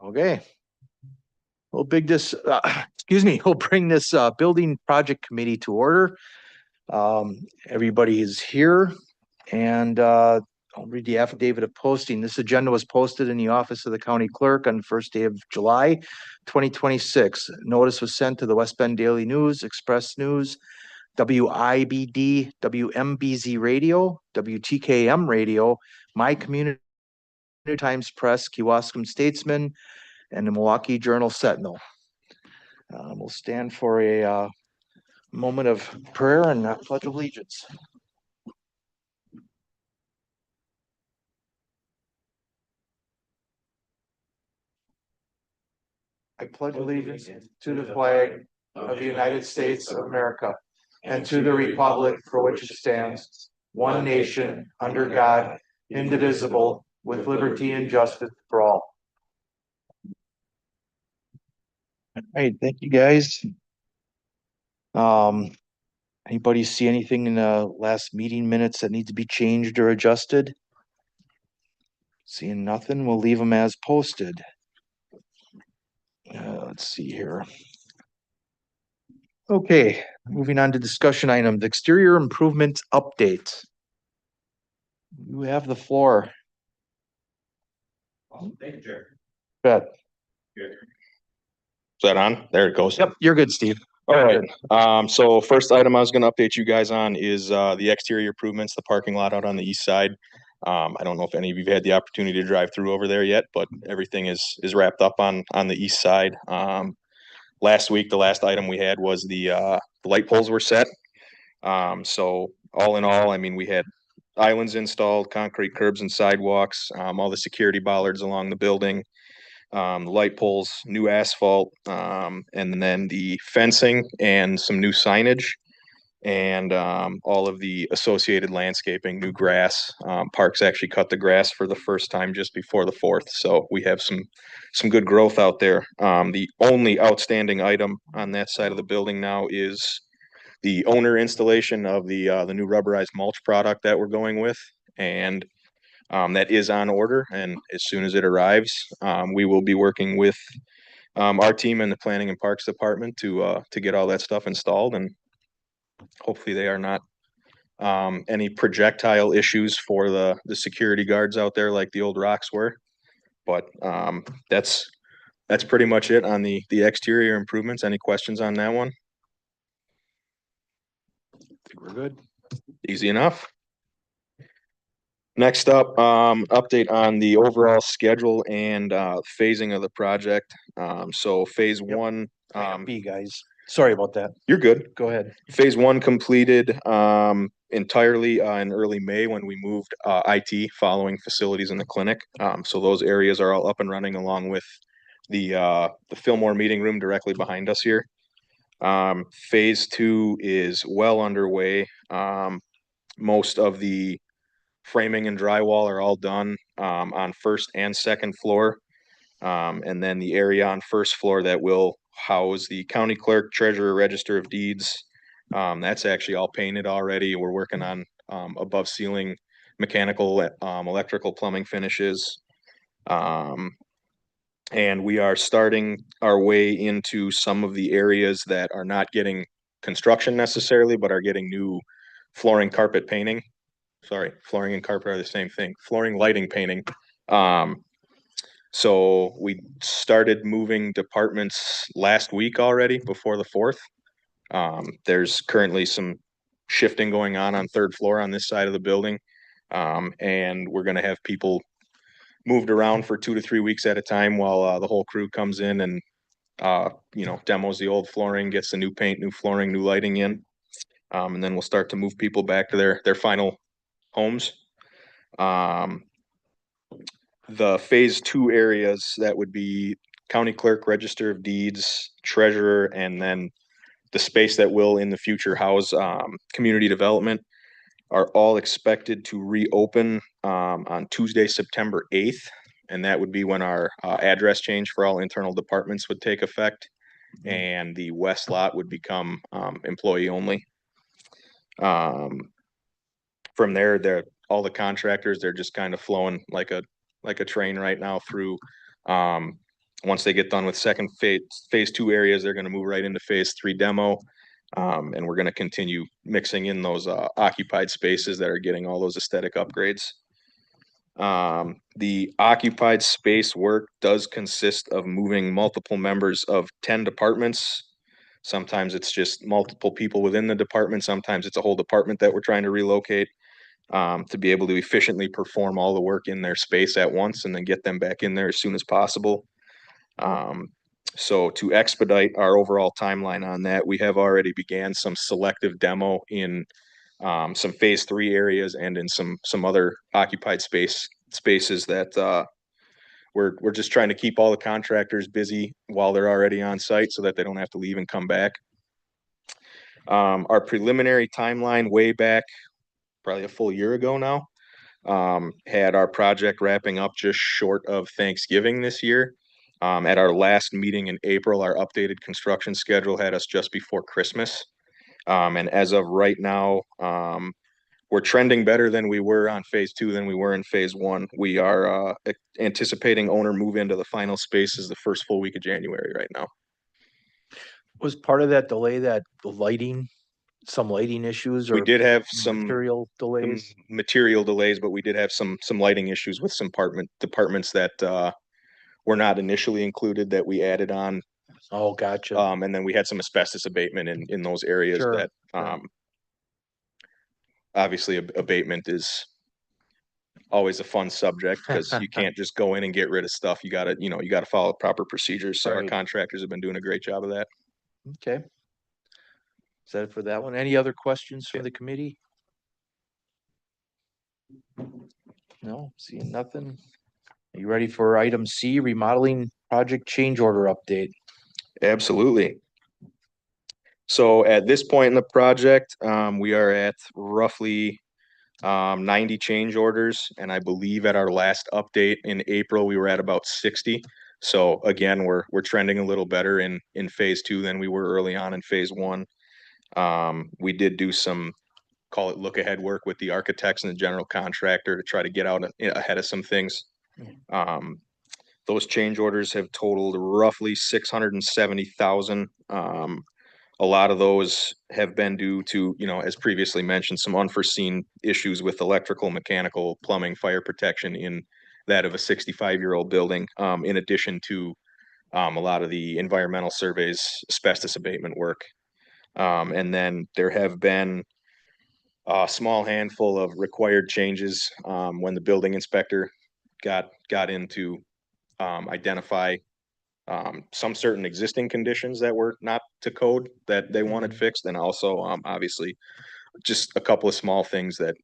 Okay. We'll we'll bring this building project committee to order. Everybody is here and I'll read the affidavit of posting. This agenda was posted in the office of the county clerk on the first day of July, 2026. Notice was sent to the West Bend Daily News, Express News, WIBD, WMBZ Radio, WTKM Radio, My Community Times Press, Kewaskum Statesman, and the Milwaukee Journal Sentinel. We'll stand for a moment of prayer and pledge of allegiance. I pledge allegiance to the flag of the United States of America and to the republic for which it stands, one nation, under God, indivisible, with liberty and justice for all. All right, thank you guys. Anybody see anything in the last meeting minutes that need to be changed or adjusted? Seeing nothing, we'll leave them as posted. Let's see here. Okay, moving on to discussion items, exterior improvement update. You have the floor. Thank you, Chair. Bet. Is that on? There it goes. Yep, you're good, Steve. All right. So first item I was going to update you guys on is the exterior improvements, the parking lot out on the east side. I don't know if any of you've had the opportunity to drive through over there yet, but everything is wrapped up on the east side. Last week, the last item we had was the light poles were set. So all in all, I mean, we had islands installed, concrete curbs and sidewalks, all the security bollards along the building, the light poles, new asphalt, and then the fencing and some new signage, and all of the associated landscaping, new grass. Parks actually cut the grass for the first time just before the 4th, so we have some good growth out there. The only outstanding item on that side of the building now is the owner installation of the new rubberized mulch product that we're going with, and that is on order. And as soon as it arrives, we will be working with our team in the Planning and Parks Department to get all that stuff installed, and hopefully they are not any projectile issues for the security guards out there like the old rocks were. But that's pretty much it on the exterior improvements. Any questions on that one? I think we're good. Easy enough. Next up, update on the overall schedule and phasing of the project. So phase one. B guys, sorry about that. You're good. Go ahead. Phase one completed entirely in early May when we moved IT following facilities in the clinic. So those areas are all up and running along with the Fillmore meeting room directly behind us here. Phase two is well underway. Most of the framing and drywall are all done on first and second floor. And then the area on first floor that will house the county clerk, treasurer, register of deeds, that's actually all painted already. We're working on above ceiling mechanical, electrical, plumbing finishes. And we are starting our way into some of the areas that are not getting construction necessarily, but are getting new flooring, carpet painting. Sorry, flooring and carpet are the same thing. Flooring, lighting, painting. So we started moving departments last week already before the 4th. There's currently some shifting going on third floor on this side of the building. And we're going to have people moved around for 2 to 3 weeks at a time while the whole crew comes in and, demos the old flooring, gets the new paint, new flooring, new lighting in. And then we'll start to move people back to their final homes. The phase two areas, that would be county clerk, register of deeds, treasurer, and then the space that will in the future house community development, are all expected to reopen on Tuesday, September 8th. And that would be when our address change for all internal departments would take effect. And the west lot would become employee only. From there, all the contractors, they're just kind of flowing like a train right now through once they get done with phase two areas, they're gonna move right into phase three demo. And we're gonna continue mixing in those occupied spaces that are getting all those aesthetic upgrades. The occupied space work does consist of moving multiple members of 10 departments. Sometimes it's just multiple people within the department. Sometimes it's a whole department that we're trying to relocate to be able to efficiently perform all the work in their space at once and then get them back in there as soon as possible. So to expedite our overall timeline on that, we have already began some selective demo in some phase three areas and in some other occupied spaces that we're just trying to keep all the contractors busy while they're already on site so that they don't have to leave and come back. Our preliminary timeline way back, probably a full year ago now, had our project wrapping up just short of Thanksgiving this year. At our last meeting in April, our updated construction schedule had us just before Christmas. And as of right now, we're trending better than we were on phase two than we were in phase one. We are anticipating owner move into the final spaces the first full week of January right now. Was part of that delay that the lighting, some lighting issues We or did have some material delays? material delays, but we did have some lighting issues with some departments that were not initially included that we added on. Oh, gotcha. And then we had some asbestos abatement in those areas Sure, that sure. obviously abatement is always a fun subject because you can't just go in and get rid of stuff. You gotta follow proper procedures. So our Right. contractors have been doing a great job of that. Okay. Is that it for that one? Any other questions from the committee? No, seeing nothing. Are you ready for item C, remodeling project change order update? Absolutely. So at this point in the project, we are at roughly 90 change orders, and I believe at our last update in April, we were at about 60. So again, we're trending a little better in phase two than we were early on in phase one. We did do some, call it look ahead work with the architects and the general contractor to try to get out ahead of some things. Those change orders have totaled roughly 670,000. A lot of those have been due to, as previously mentioned, some unforeseen issues with electrical, mechanical, plumbing, fire protection in that of a 65-year-old building, in addition to a lot of the environmental surveys, asbestos abatement work. And then there have been a small handful of required changes when the building inspector got in to identify some certain existing conditions that were not to code that they wanted fixed, and also obviously just a couple of small things that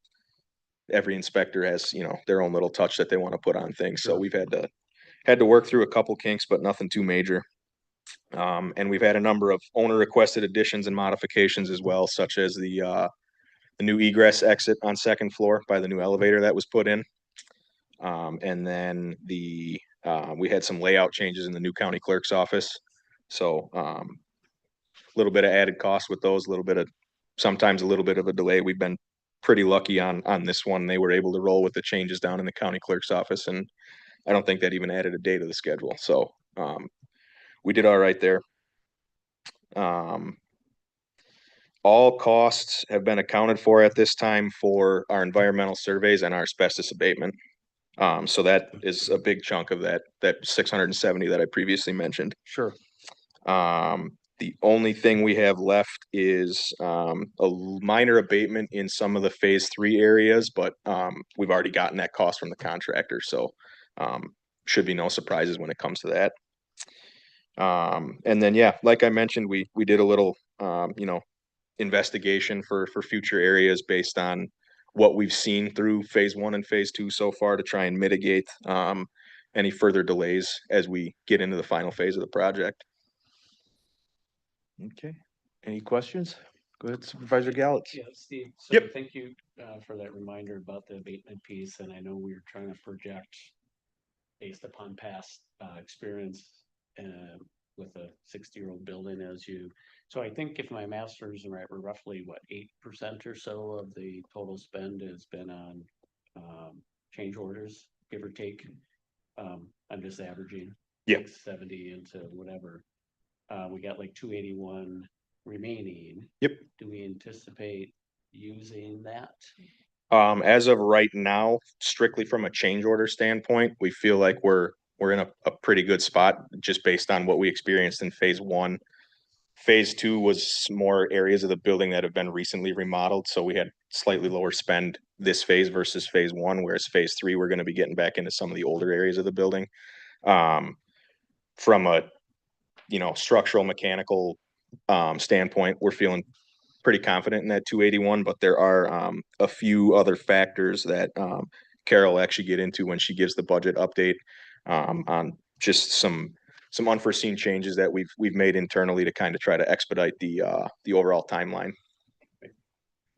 every inspector has, their own little touch that they want to put on things. So Sure. we've had to work through a couple kinks, but nothing too major. And we've had a number of owner requested additions and modifications as well, such as the new egress exit on second floor by the new elevator that was put in. And then we had some layout changes in the new county clerk's office. So a little bit of added cost with those, sometimes a little bit of a delay. We've been pretty lucky on this one. They were able to roll with the changes down in the county clerk's office, and I don't think that even added a day to the schedule. So we did all right there. All costs have been accounted for at this time for our environmental surveys and our asbestos abatement. So that is a big chunk of that 670 that I previously mentioned. Sure. The only thing we have left is a minor abatement in some of the phase three areas, but we've already gotten that cost from the contractor, so should be no surprises when it comes to that. And then, yeah, like I mentioned, we did a little, investigation for future areas based on what we've seen through phase one and phase two so far to try and mitigate any further delays as we get into the final phase of the project. Okay. Any questions? Go ahead, Supervisor Gallots. Yeah, Steve, so Yep. thank you for that reminder about the abatement piece, and I know we were trying to project based upon past experience with a 60-year-old building so I think if my master's is right, we're roughly, 8% or so of the total spend has been on change orders, give or take. I'm just averaging. Yeah. 670 into whatever. We got like 281 remaining. Yep. Do we anticipate using that? As of right now, strictly from a change order standpoint, we feel like we're in a pretty good spot just based on what we experienced in phase one. Phase two was more areas of the building that have been recently remodeled, so we had slightly lower spend this phase versus phase one, whereas phase three, we're gonna be getting back into some of the older areas of the building. From a, structural, mechanical, standpoint, we're feeling pretty confident in that 281, but there are a few other factors that Carol will actually get into when she gives the budget update on just some unforeseen changes that we've made internally to kind of try to expedite the overall timeline.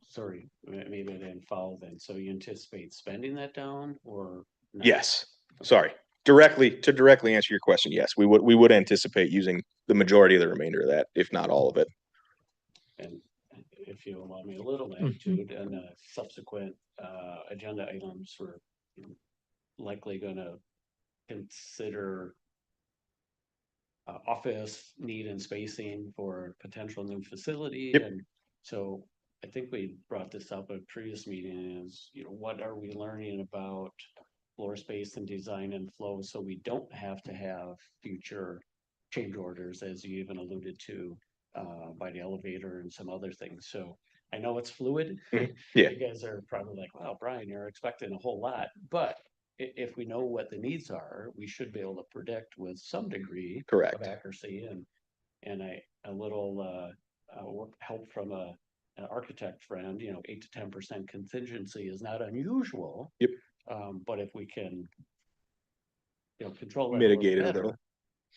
Sorry, maybe I didn't follow then. So you anticipate spending that down or? not? Yes, sorry. Directly answer your question, yes, we would anticipate using the majority of the remainder of that, if not all of it. And if you allow me a little latitude and subsequent agenda items, we're likely gonna consider office need and spacing for potential new facility. Yep. And so I think we brought this up at a previous meeting is, what are we learning about floor space and design and flow so we don't have to have future change orders, as you even alluded to, by the elevator and some other things. So I know it's fluid. Mhm. Yeah. You guys are probably like, wow, Brian, you're expecting a whole lot, but if we know what the needs are, we should be able to predict with some degree Correct. of accuracy and a little help from an architect friend, 8 to 10% contingency is not unusual. Yep. But if we can, control that Mitigate a it a little little. better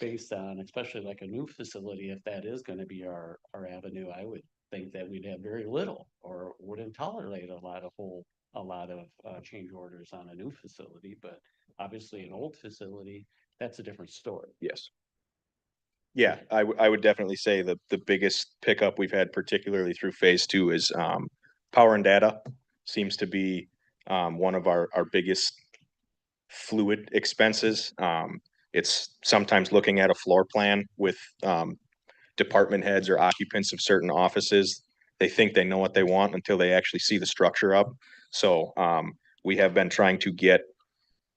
based on, especially like a new facility, if that is gonna be our avenue, I would think that we'd have very little or wouldn't tolerate a lot of change orders on a new facility, but obviously an old facility, that's a different story. Yes. Yeah, I would definitely say the biggest pickup we've had, particularly through phase two, is power and data seems to be one of our biggest fluid expenses. It's sometimes looking at a floor plan with department heads or occupants of certain offices. They think they know what they want until they actually see the structure up. So we have been trying to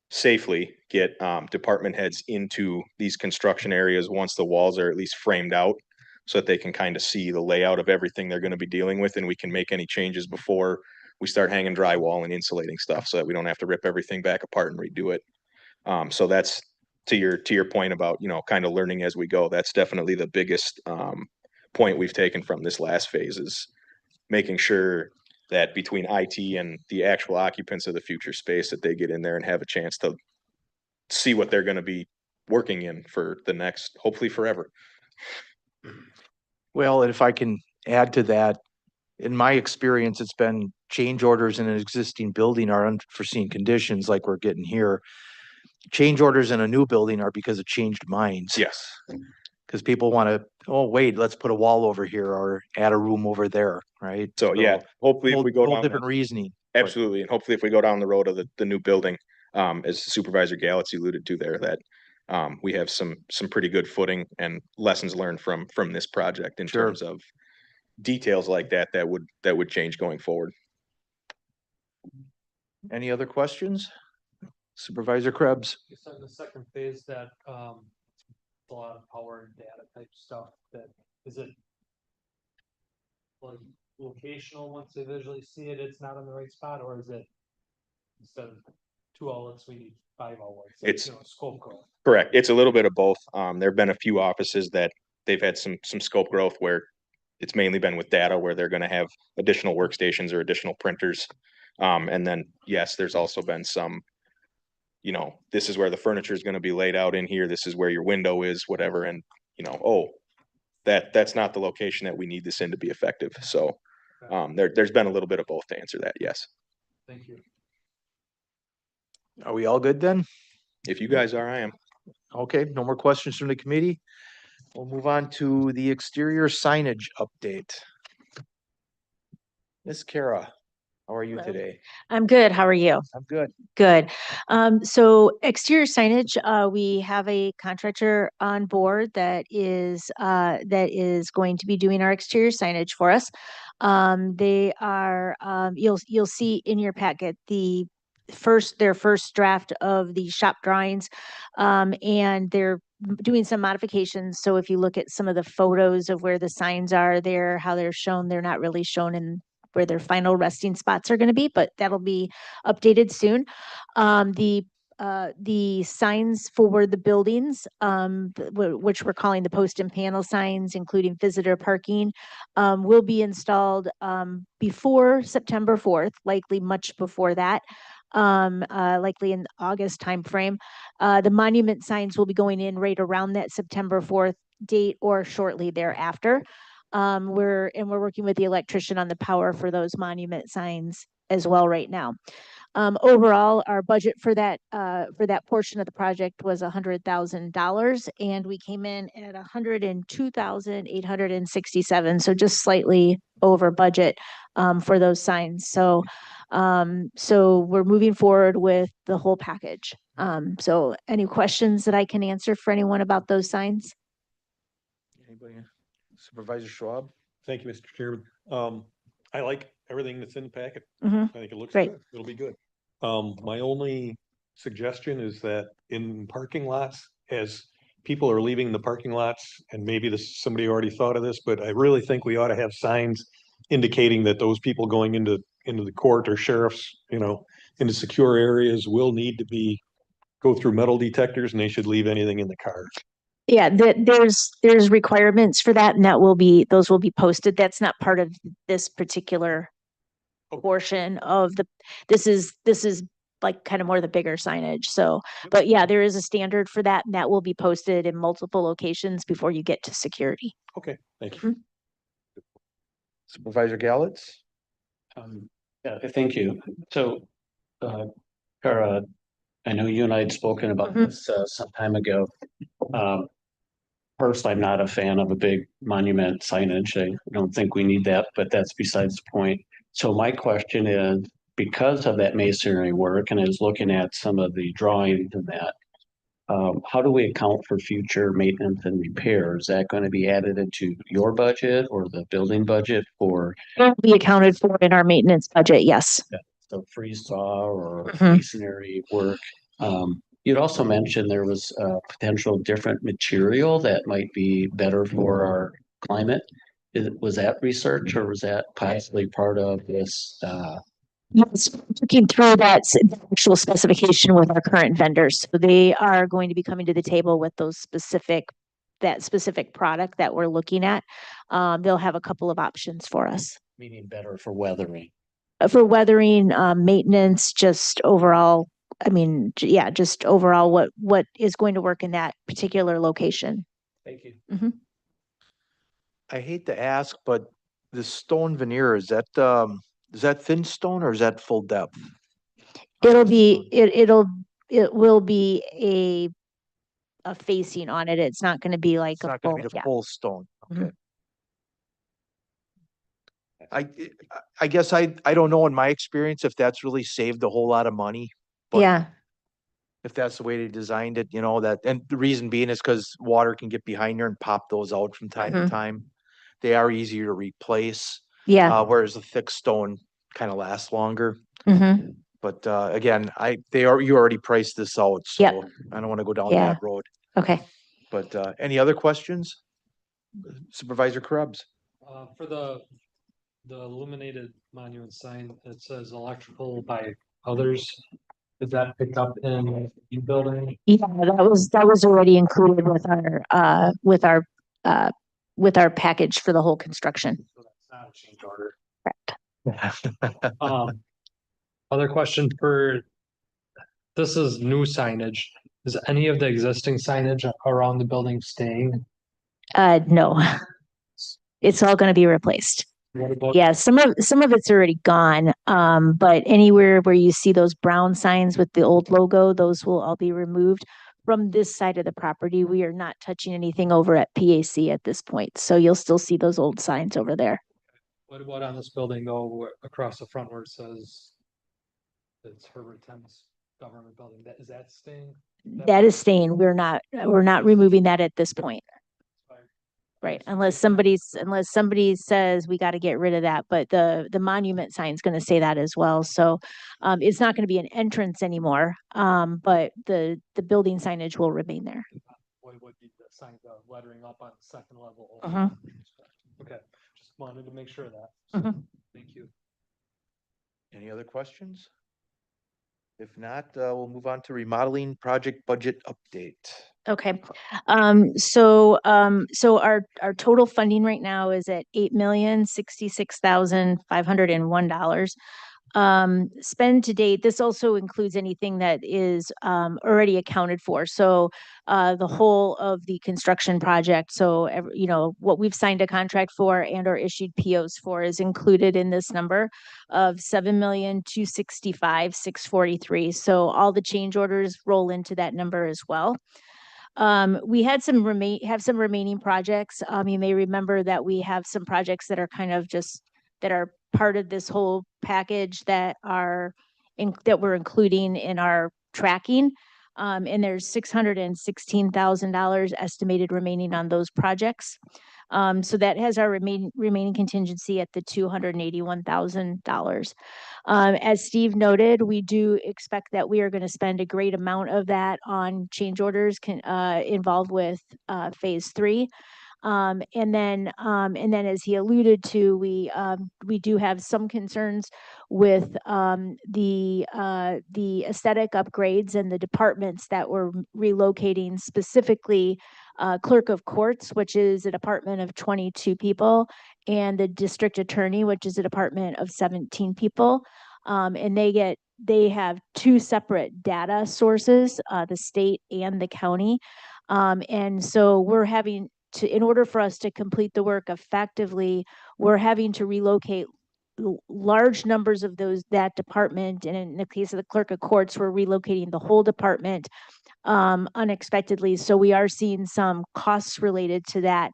safely get department heads into these construction areas once the walls are at least framed out so that they can kind of see the layout of everything they're going to be dealing with, and we can make any changes before we start hanging drywall and insulating stuff so that we don't have to rip everything back apart and redo it. So that's to your point about, kind of learning as we go. That's definitely the biggest point we've taken from this last phase is making sure that between IT and the actual occupants of the future space that they get in there and have a chance to see what they're going to be working in for the next, hopefully forever. Well, and if I can add to that, in my experience, it's been change orders in an existing building are unforeseen conditions like we're getting here. Change orders in a new building are because of changed minds. Yes. Because people want to, oh, wait, let's put a wall over here or add a room over there, right? So yeah, hopefully if we go Whole down different reasoning. absolutely, and hopefully if we go down the road of the new building, as Supervisor Galatz alluded to there, that we have some pretty good footing and lessons learned from this project in Sure. terms of details like that would change going forward. Any other questions? Supervisor Krebs? You said in the second phase that, a lot of power and data type stuff that, is it like locational, once they visually see it, it's not in the right spot, or is it instead of 2 outlets, we need 5 outlets? It's- Scope growth. Correct. It's a little bit of both. There've been a few offices that they've had some scope growth where it's mainly been with data where they're gonna have additional workstations or additional printers. And then, yes, there's also been some, this is where the furniture is gonna be laid out in here, this is where your window is, whatever, and, that's not the location that we need this in to be effective. So, there's been a little bit of both to answer that, yes. Thank you. Are we all good then? If you guys are, I am. Okay, no more questions from the committee. We'll move on to the exterior signage update. Miss Kara. How are you Hello. today? I'm good. How are you? I'm good. Good. So exterior signage, we have a contractor on board that is going to be doing our exterior signage for us. They are, you'll see in your packet their first draft of the shop drawings. And they're doing some modifications. So if you look at some of the photos of where the signs are there, how they're shown, they're not really shown in where their final resting spots are going to be, but that'll be updated soon. The signs for the buildings, which we're calling the post and panel signs, including visitor parking, will be installed before September 4th, likely much before that. Likely in August timeframe. The monument signs will be going in right around that September 4th date or shortly thereafter. We're working with the electrician on the power for those monument signs as well right now. Overall, our budget for that portion of the project was $100,000, and we came in at $102,867. So just slightly over budget for those signs. So we're moving forward with the whole package. So any questions that I can answer for anyone about those signs? Anybody? Supervisor Schwab? Thank you, Mr. Chairman. I like everything that's in the packet. Mhm. I think it looks Great. good. It'll be good. My only suggestion is that in parking lots, as people are leaving the parking lots, and maybe somebody already thought of this, but I really think we ought to have signs indicating that those people going into the court or sheriff's, into secure areas will need to go through metal detectors, and they should leave anything in the car. Yeah, there's requirements for that, and those will be posted. That's not part of this particular portion of this is like kind of more the bigger signage. So, but yeah, there is a standard for that, and that will be posted in multiple locations before you get to security. Okay, thank you. Supervisor Gallitz? Yeah, thank you. So, Kara, I know you and I had spoken about Mhm. this some time ago. First, I'm not a fan of a big monument signage. I don't think we need that, but that's besides the point. So my question is, because of that masonry work, and I was looking at some of the drawings and that, how do we account for future maintenance and repairs? Is that going to be added into your budget or the building budget for It'll be accounted for in our maintenance budget. Yes. the freeze thaw or Mhm. masonry work? You'd also mentioned there was a potential different material that might be better for our climate. Was that research or was that possibly part of this? Yes, looking through that actual specification with our current vendors. So they are going to be coming to the table with that specific product that we're looking at. They'll have a couple of options for us. Meaning better for weathering. For weathering, maintenance, just overall, just overall what is going to work in that particular location. Thank you. I hate to ask, but the stone veneer, is that thin stone or is that full depth? It will be a facing on it. It's not going to be like It's a not full, gonna be the yeah. full stone. Mhm. Okay. I guess I don't know in my experience if that's really saved a whole lot of money. But Yeah, if that's the way they designed it, and the reason being is because water can get behind there and pop those out from time to Mhm. time. They are easier to replace, yeah. whereas the thick stone kind of lasts longer. Mhm. But again, you already priced this out, Yep. so I don't want to go down Yeah. that road. Okay. But any other questions? Supervisor Krebs? For the illuminated monument sign, it says electrical by others. Is that picked up in the building? Yeah, that was already included with our package for the whole construction. So that's not a change order. Correct. Other question this is new signage. Is any of the existing signage around the building staying? No. It's all gonna be replaced. What about? Yeah, some of it's already gone. But anywhere where you see those brown signs with the old logo, those will all be removed. From this side of the property, we are not touching anything over at PAC at this point. So you'll still see those old signs over there. What about on this building though, across the front where it says it's Herbert Thames Government Building, is that staying? That is staying. We're not removing that at this point. Right, unless somebody says we got to get rid of that, but the monument sign is going to say that as well. So it's not going to be an entrance anymore. But the building signage will remain there. What would be the sign, the lettering up on the second level? Mhm. Okay, just wanted to make sure of that. So, Mhm. thank you. Any other questions? If not, we'll move on to remodeling project budget update. Okay, so our total funding right now is at $8,066,501. Spend to date, this also includes anything that is already accounted for. So the whole of the construction project, so what we've signed a contract for and or issued POs for is included in this number of 7,265,643. So all the change orders roll into that number as well. We had some remaining projects. You may remember that we have some projects that are kind of just that are part of this whole package that we're including in our tracking. And there's $616,000 estimated remaining on those projects. So that has our remaining contingency at the $281,000. As Steve noted, we do expect that we are going to spend a great amount of that on change orders involved with phase 3. And then as he alluded to, we do have some concerns with the aesthetic upgrades and the departments that we're relocating, specifically clerk of courts, which is a department of 22 people, and the district attorney, which is a department of 17 people. And they have two separate data sources, the state and the county. And so we're having in order for us to complete the work effectively, we're having to relocate large numbers of that department. And in the case of the clerk of courts, we're relocating the whole department unexpectedly. So we are seeing some costs related to that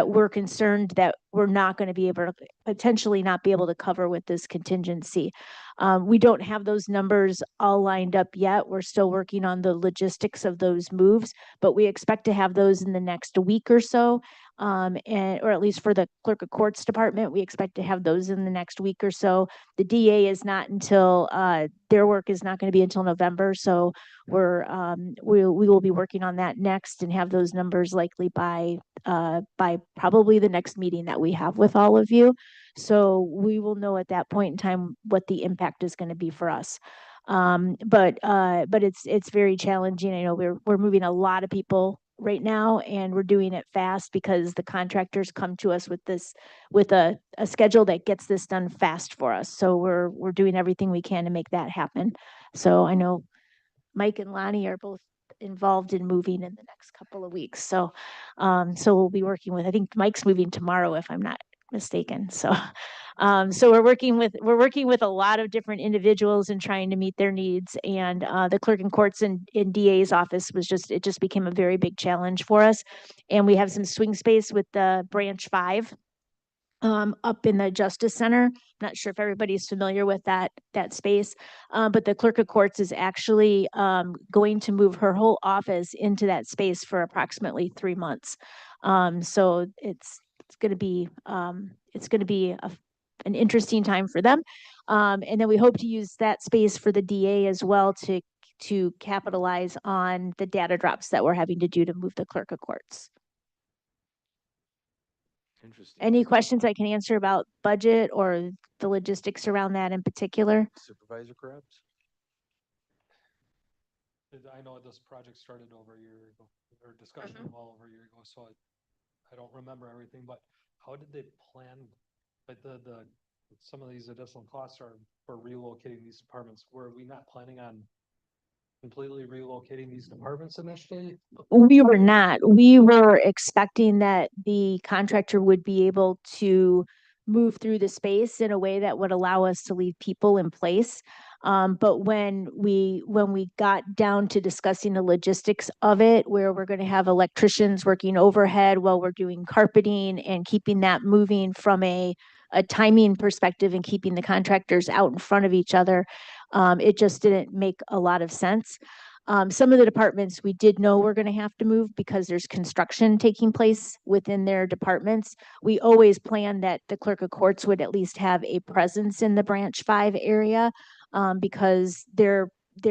we're concerned that we're not going to be able to potentially not be able to cover with this contingency. We don't have those numbers all lined up yet. We're still working on the logistics of those moves, but we expect to have those in the next week or so. Or at least for the clerk of courts department, we expect to have those in the next week or so. The DA is not until their work is not going to be until November. So we will be working on that next and have those numbers likely by probably the next meeting that we have with all of you. So we will know at that point in time what the impact is going to be for us. But it's very challenging. I know we're moving a lot of people right now, and we're doing it fast because the contractors come to us with a schedule that gets this done fast for us. So we're doing everything we can to make that happen. So I know Mike and Lonnie are both involved in moving in the next couple of weeks. So we'll be working with, I think Mike's moving tomorrow, if I'm not mistaken. So we're working with a lot of different individuals and trying to meet their needs. And the clerk and courts in DA's office it just became a very big challenge for us. And we have some swing space with the branch 5 up in the Justice Center. Not sure if everybody's familiar with that space, but the clerk of courts is actually going to move her whole office into that space for approximately 3 months. So it's going to be an interesting time for them. And then we hope to use that space for the DA as well to capitalize on the data drops that we're having to do to move the clerk of courts. Interesting. Any questions I can answer about budget or the logistics around that in particular? Supervisor Krebs? I know this project started over a year ago, or discussion well over a year ago, so I don't remember everything, but how did they plan, like some of these additional costs are for relocating these departments? Were we not planning on completely relocating these departments initially? We were not. We were expecting that the contractor would be able to move through the space in a way that would allow us to leave people in place. But when we got down to discussing the logistics of it, where we're going to have electricians working overhead while we're doing carpeting and keeping that moving from a a timing perspective and keeping the contractors out in front of each other, it just didn't make a lot of sense. Some of the departments we did know we're going to have to move because there's construction taking place within their departments. We always planned that the clerk of courts would at least have a presence in the branch 5 area, because their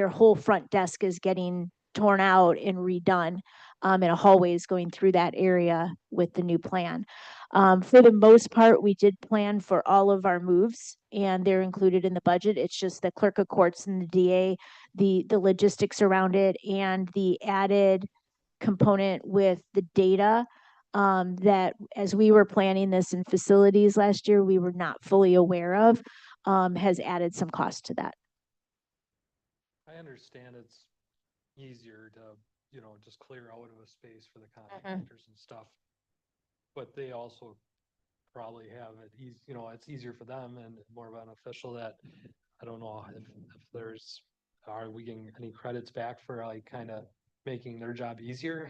whole front desk is getting torn out and redone. And a hallway is going through that area with the new plan. For the most part, we did plan for all of our moves and they're included in the budget. It's just the clerk of courts and the DA, the logistics around it and the added component with the data, that as we were planning this in facilities last year, we were not fully aware of, has added some cost to that. I understand it's easier to, just clear out of a space for the contractors and stuff. But they also probably have it easy, it's easier for them and more beneficial that, I don't know if are we getting any credits back for like kind of making their job easier?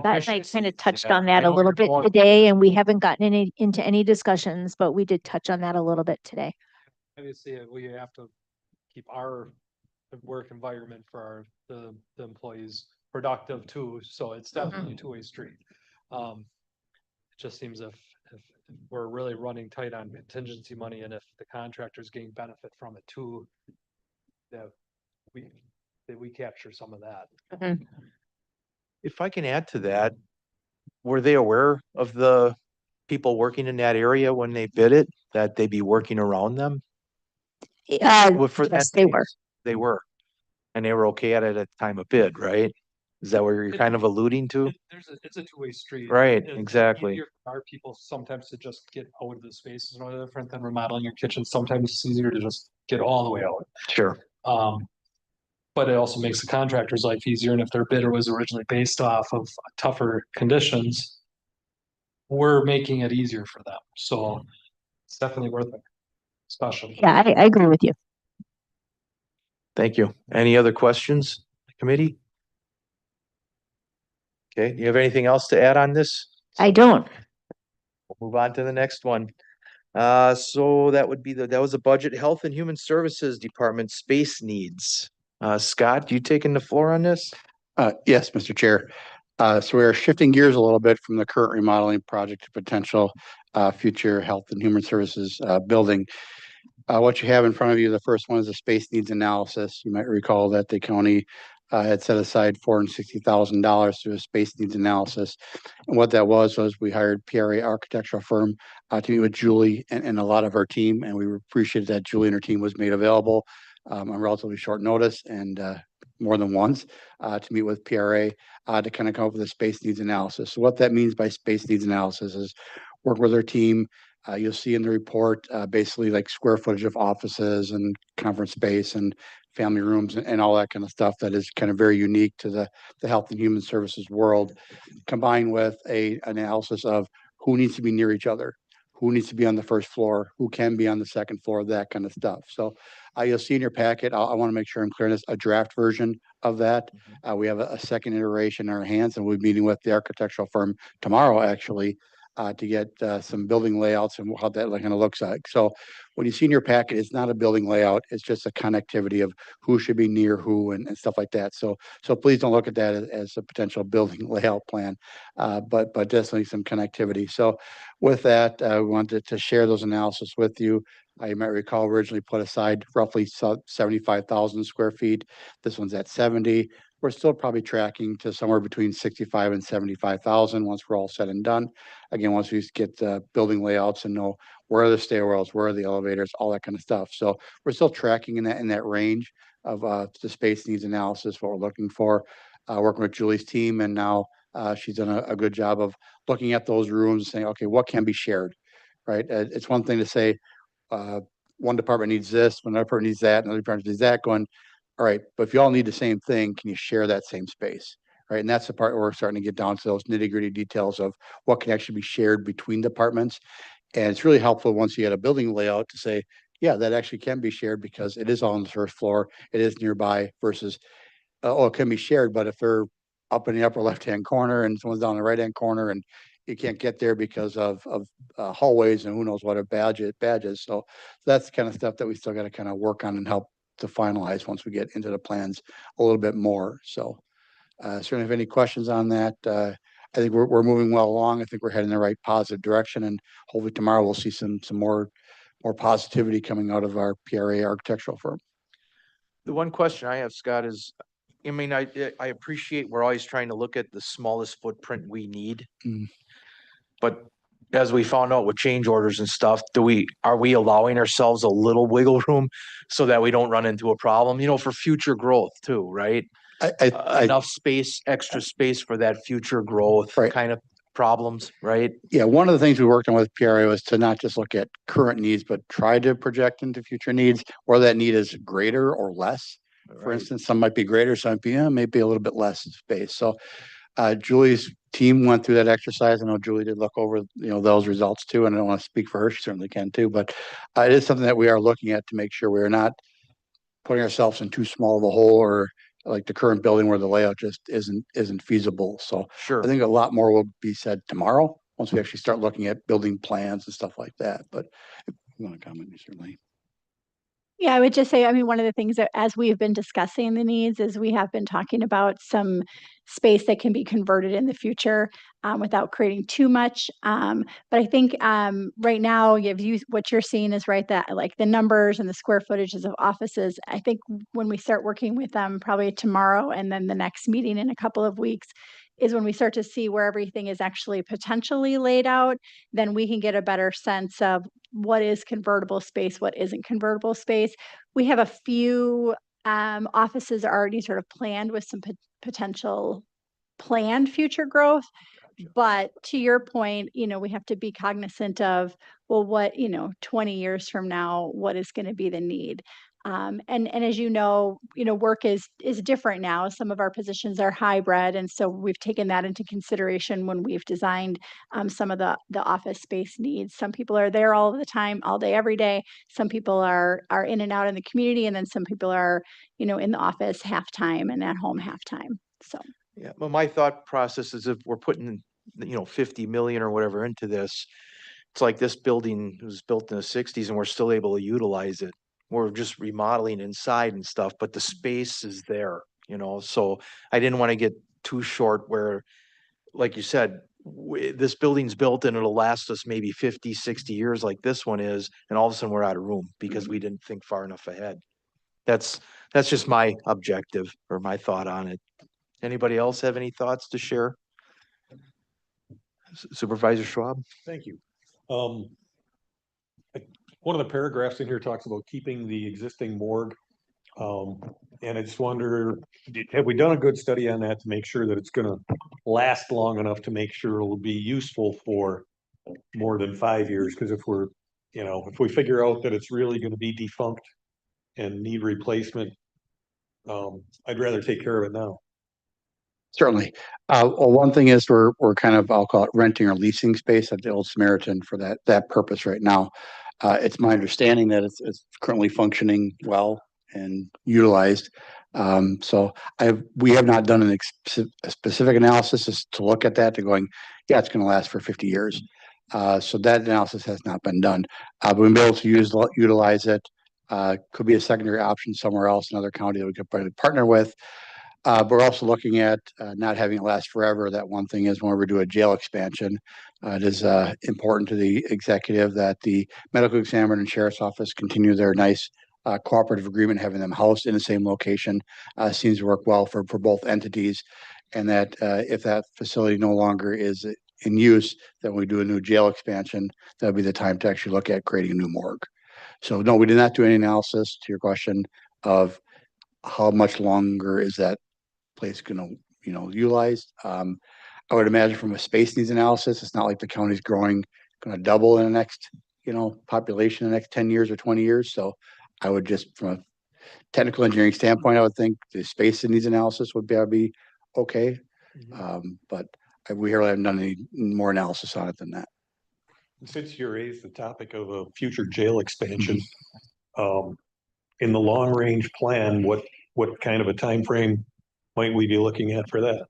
That I kind of touched Yeah, on that I a know little you're bit going- today, and we haven't gotten into any discussions, but we did touch on that a little bit today. Obviously, we have to keep our work environment for the employees productive too, so it's definitely a two-way street. It just seems if we're really running tight on contingency money and if the contractor's getting benefit from it too, that we capture some of that. If I can add to that, were they aware of the people working in that area when they bid it, that they'd be working around them? Well, for that Yes, they were. case, they were. And they were okay at it at the time of bid, right? Is that what you're kind of alluding to? It's a two-way street. Right, It's exactly. easier for our people sometimes to just get out of the spaces, no different than remodeling your kitchen. Sometimes it's easier to just get all the way out. Sure. But it also makes the contractor's life easier. And if their bidder was originally based off of tougher conditions, we're making it easier for them. So it's definitely worth it. Especially. Yeah, I agree with you. Thank you. Any other questions, committee? Okay, do you have anything else to add on this? I don't. We'll move on to the next one. So that would be that was the budget, Health and Human Services Department space needs. Scott, you taking the floor on this? Yes, Mr. Chair. So we are shifting gears a little bit from the current remodeling project to potential future health and human services building. What you have in front of you, the first one is a space needs analysis. You might recall that the county had set aside $460,000 to a space needs analysis. And what that was we hired PRA architectural firm to meet with Julie and a lot of our team. And we appreciated that Julie and her team was made available on relatively short notice and more than once to meet with PRA to kind of come up with a space needs analysis. So what that means by space needs analysis is work with our team. You'll see in the report basically like square footage of offices and conference space and family rooms and all that kind of stuff that is kind of very unique to the health and human services world, combined with a analysis of who needs to be near each other, who needs to be on the first floor, who can be on the second floor, that kind of stuff. So you'll see in your packet, I want to make sure I'm clear on this, a draft version of that. We have a second iteration in our hands, and we'll be meeting with the architectural firm tomorrow, actually, to get some building layouts and how that kind of looks like. So when you see in your packet, it's not a building layout, it's just a connectivity of who should be near who and stuff like that. So please don't look at that as a potential building layout plan, but definitely some connectivity. So with that, we wanted to share those analysis with you. You might recall originally put aside roughly 75,000 square feet. This one's at 70. We're still probably tracking to somewhere between 65 and 75,000 once we're all said and done. Again, once we get the building layouts and know where are the stairwells, where are the elevators, all that kind of stuff. So we're still tracking in that range of the space needs analysis, what we're looking for. Working with Julie's team, and now she's done a good job of looking at those rooms and saying, okay, what can be shared, right? It's one thing to say one department needs this, one department needs that, another department needs that, going, all right, but if you all need the same thing, can you share that same space? Right. And that's the part where we're starting to get down to those nitty gritty details of what can actually be shared between departments. And it's really helpful once you get a building layout to say, yeah, that actually can be shared because it is all on the first floor. It is nearby versus, it can be shared, but if they're up in the upper left-hand corner and someone's down in the right-hand corner and you can't get there because of hallways and who knows what are badges. So that's the kind of stuff that we still got to kind of work on and help to finalize once we get into the plans a little bit more. So certainly if any questions on that, I think we're moving well along. I think we're heading in the right positive direction, and hopefully tomorrow we'll see some more positivity coming out of our PRA architectural firm. The one question I have, Scott, is, I mean, I appreciate we're always trying to look at the smallest footprint we need. Mm. But as we found out with change orders and stuff, are we allowing ourselves a little wiggle room so that we don't run into a problem, you know, for future growth too, right? Enough space, extra space for that future growth Right. kind of problems, right? Yeah, one of the things we worked on with PRA was to not just look at current needs, but try to project into future needs where that need is greater or less. For Right. instance, some might be greater, some might be, maybe a little bit less space. So Julie's team went through that exercise. I know Julie did look over, those results too, and I don't want to speak for her. She certainly can too, but it is something that we are looking at to make sure we're not putting ourselves in too small of a hole, or like the current building where the layout just isn't feasible. So Sure. I think a lot more will be said tomorrow once we actually start looking at building plans and stuff like that. But if you want to comment, you certainly. Yeah, I would just say, I mean, one of the things that as we've been discussing the needs is we have been talking about some space that can be converted in the future without creating too much. But I think right now, what you're seeing is right, that like the numbers and the square footages of offices. I think when we start working with them probably tomorrow and then the next meeting in a couple of weeks is when we start to see where everything is actually potentially laid out, then we can get a better sense of what is convertible space, what isn't convertible space. We have a few offices already sort of planned with some potential planned future growth. But to your point, we have to be cognizant of, well, what, 20 years from now, what is going to be the need? And as work is different now. Some of our positions are hybrid, and so we've taken that into consideration when we've designed some of the office space needs. Some people are there all the time, all day, every day. Some people are in and out in the community, and then some people are, in the office half time and at home half time. So. Yeah, but my thought process is if we're putting, 50 million or whatever into this, it's like this building was built in the 60s and we're still able to utilize it. We're just remodeling inside and stuff, but the space is there, so I didn't want to get too short where, like you said, this building's built and it'll last us maybe 50, 60 years like this one is, and all of a sudden we're out of room because we didn't think far enough ahead. That's just my objective or my thought on it. Anybody else have any thoughts to share? Supervisor Schwab? Thank you. One of the paragraphs in here talks about keeping the existing morgue. And I just wonder, have we done a good study on that to make sure that it's gonna last long enough to make sure it'll be useful for more than 5 years? Because if we figure out that it's really gonna be defunct and need replacement, I'd rather take care of it now. Certainly. Well, one thing is we're kind of, I'll call it renting or leasing space at the Old Samaritan for that purpose right now. It's my understanding that it's currently functioning well and utilized. So we have not done a specific analysis as to look at that, to going, yeah, it's going to last for 50 years. So that analysis has not been done. But we've been able to utilize it. Could be a secondary option somewhere else, another county that we could probably partner with. But we're also looking at not having it last forever. That one thing is when we do a jail expansion, it is important to the executive that the medical examiner and sheriff's office continue their nice cooperative agreement. Having them housed in the same location seems to work well for both entities. And that if that facility no longer is in use, then we do a new jail expansion. That'll be the time to actually look at creating a new morgue. So no, we did not do any analysis to your question of how much longer is that place going to, utilized. I would imagine from a space needs analysis, it's not like the county's going to double in the next, population in the next 10 years or 20 years. So I would just, from a technical engineering standpoint, I would think the space needs analysis would be okay. But we really haven't done any more analysis on it than that. Since you raised the topic of a future jail expansion, in the long range plan, what kind of a time frame might we be looking at for that?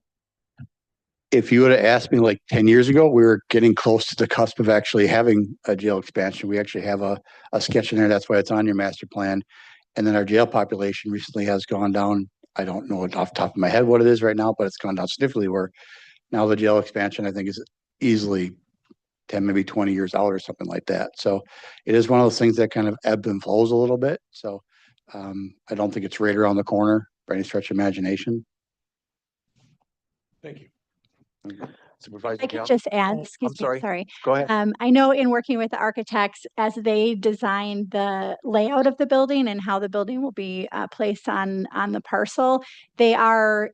if you would have asked me like 10 years ago, we were getting close to the cusp of actually having a jail expansion. We actually have a sketch in there. That's why it's on your master plan. And then our jail population recently has gone down. I don't know off the top of my head what it is right now, but it's gone down significantly where now the jail expansion, I think, is easily 10, maybe 20 years out or something like that. So it is one of those things that kind of ebbs and flows a little bit. So I don't think it's right around the corner by any stretch of imagination. Thank you. Supervisor I could Gal? just add, I'm excuse me, sorry. sorry. Go ahead. I know in working with the architects, as they design the layout of the building and how the building will be placed on the parcel, they are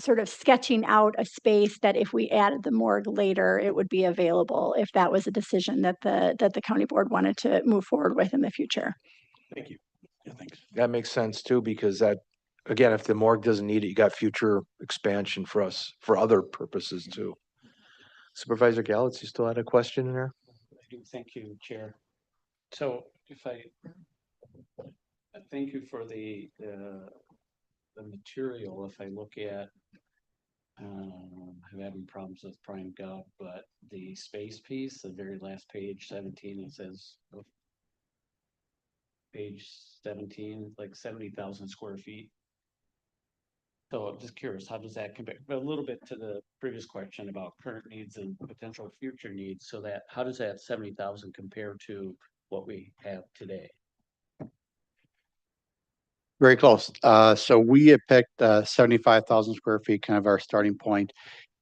sort of sketching out a space that if we added the morgue later, it would be available if that was a decision that the county board wanted to move forward with in the future. Thank you. Yeah, thanks. That makes sense too, because that, again, if the morgue doesn't need it, you got future expansion for us, for other purposes too. Supervisor Gallitz, you still had a question in there? I do, thank you, Chair. So if I thank you for the material. If I look at, I'm having problems with Prime Gov, but the space piece, the very last page, 17, it says page 17, like 70,000 square feet. So I'm just curious, how does that compare, but a little bit to the previous question about current needs and potential future needs, so that, how does that 70,000 compare to what we have today? Very close. So we had picked 75,000 square feet, kind of our starting point.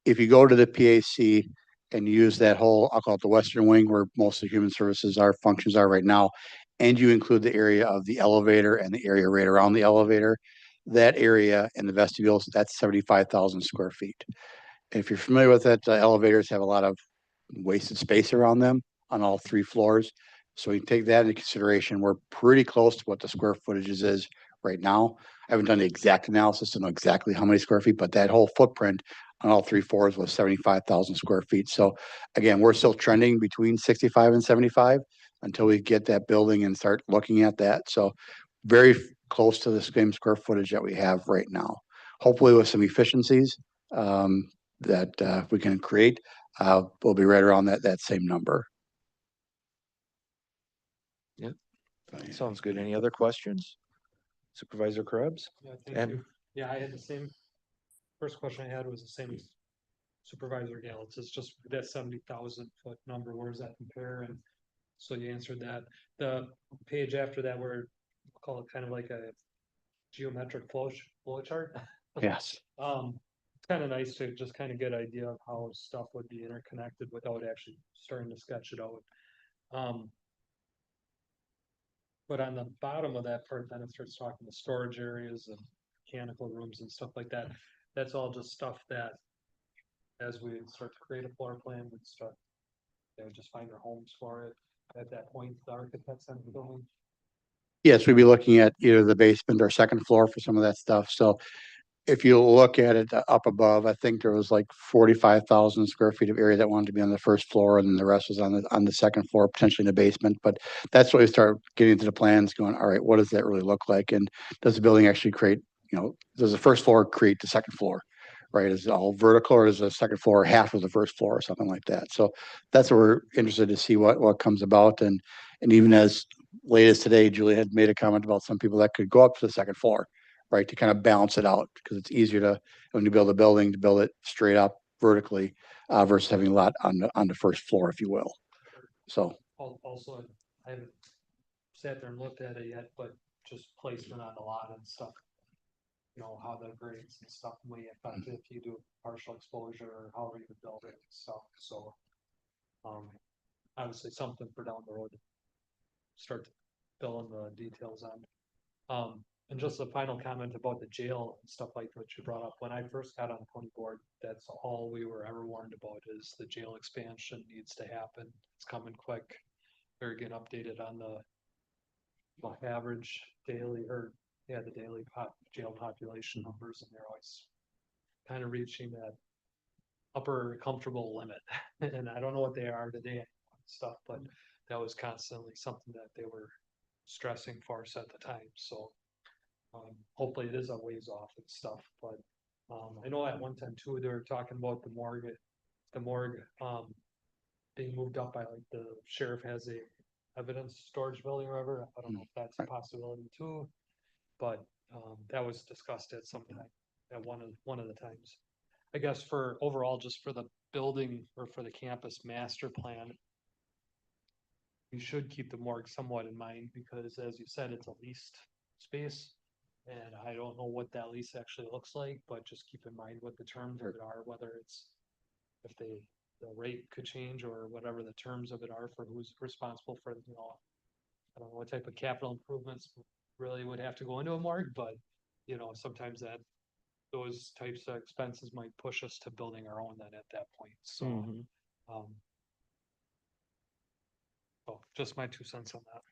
If you go to the PAC and use that whole, I'll call it the western wing where most of the human services, our functions are right now, and you include the area of the elevator and the area right around the elevator, that area and the vestibules, that's 75,000 square feet. And if you're familiar with it, elevators have a lot of wasted space around them on all 3 floors. So you take that into consideration. We're pretty close to what the square footages is right now. I haven't done the exact analysis to know exactly how many square feet, but that whole footprint on all 3 floors was 75,000 square feet. So again, we're still trending between 65 and 75 until we get that building and start looking at that. So very close to the same square footage that we have right now. Hopefully with some efficiencies that we can create, we'll be right around that same number. Sounds good. Any other questions? Supervisor Krebs? Yeah, thank And- you. Yeah, I had the same, first question I had was the same as Supervisor Gallitz. It's just that 70,000 foot number, where does that compare? And so you answered that. The page after that, where we'll call it kind of like a geometric flow chart. Yes. It's kind of nice to just kind of get an idea of how stuff would be interconnected without actually starting to sketch it out. But on the bottom of that part, then it starts talking the storage areas and mechanical rooms and stuff like that. That's all just stuff that, as we start to create a floor plan, we'd start, they would just find their homes for it. At that point, the architects end the building. Yes, we'd be looking at either the basement or second floor for some of that stuff. So if you look at it up above, I think there was like 45,000 square feet of area that wanted to be on the first floor, and then the rest was on the second floor, potentially in the basement. But that's what we start getting into the plans, going, all right, what does that really look like? And does the building actually create, does the first floor create the second floor? Right? Is it all vertical, or is the second floor half of the first floor or something like that? So that's what we're interested to see what comes about. And even as late as today, Julie had made a comment about some people that could go up to the second floor, right, to kind of balance it out, because it's easier to, when you build a building, to build it straight up vertically versus having a lot on the first floor, if you will. So Also, I haven't sat there and looked at it yet, but just placement on the lot and stuff. How the grades and stuff may affect if you do partial exposure or however you build it and stuff. So obviously something for down the road. Start to fill in the details on. And just a final comment about the jail and stuff like what you brought up. When I first got on the county board, that's all we were ever warned about, is the jail expansion needs to happen. It's coming quick. They're getting updated on the average daily, the daily jail population numbers, and they're always kind of reaching that upper comfortable limit. And I don't know what they are today and stuff, but that was constantly something that they were stressing for us at the time. So hopefully it is a ways off and stuff, but I know at one time too, they were talking about the morgue, being moved up by like the sheriff has a evidence storage building or whatever. I don't know if that's a possibility too. But, that was discussed at some time, at one of the times. I guess for overall, just for the building or for the campus master plan. We should keep the morgue somewhat in mind because as you said, it's a leased space. And I don't know what that lease actually looks like, but just keep in mind what the terms of it are, whether it's. If the rate could change or whatever the terms of it are for who's responsible for, I don't know what type of capital improvements really would have to go into a morgue, but, sometimes those types of expenses might push us to building our own then at that point, so. Mhm. So just my 2 cents on that.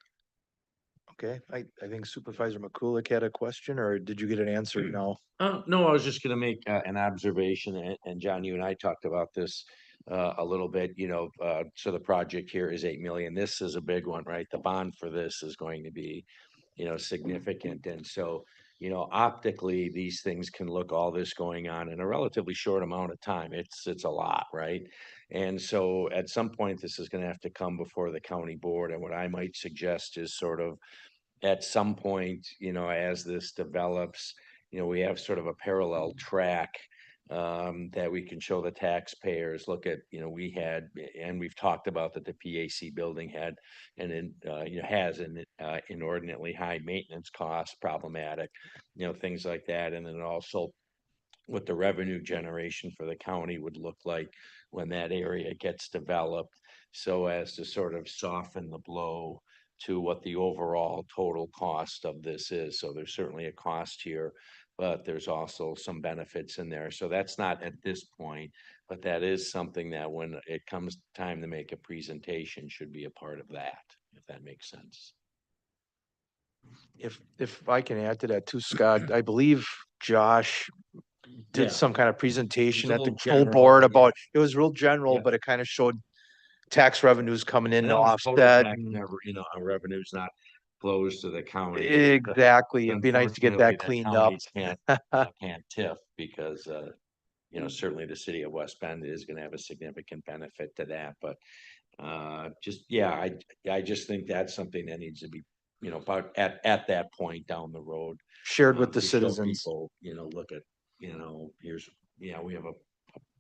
Okay, I think Supervisor McCulloch had a question, or did you get an answer now? No, I was just gonna make an observation, and John, you and I talked about this a little bit, so the project here is 8 million. This is a big one, right? The bond for this is going to be, significant. And so, optically, these things can look all this going on in a relatively short amount of time. It's a lot, right? And so at some point, this is gonna have to come before the county board. And what I might suggest is sort of at some point, as this develops, we have sort of a parallel track that we can show the taxpayers, look at, we had, and we've talked about that the PAC building had, and then, has an inordinately high maintenance cost, problematic, things like that. And then also what the revenue generation for the county would look like when that area gets developed, so as to sort of soften the blow to what the overall total cost of this is. So there's certainly a cost here, but there's also some benefits in there. So that's not at this point, but that is something that when it comes time to make a presentation should be a part of that, if that makes sense. If I can add to that too, Scott, I believe Josh Yeah. did some kind of presentation It at was the a little full general, board yeah. about, it was real general, Yeah. but it kind of showed tax revenues coming in to Well, total offset. tax and- never, our revenue's not flows to the county. Exactly. It'd be nice to get Unfortunately, that the cleaned up. counties can't TIF because, certainly the city of West Bend is gonna have a significant benefit to that, but I just think that's something that needs to be, about at that point down the road. Shared with the to show citizens. people, look at, here's, we have a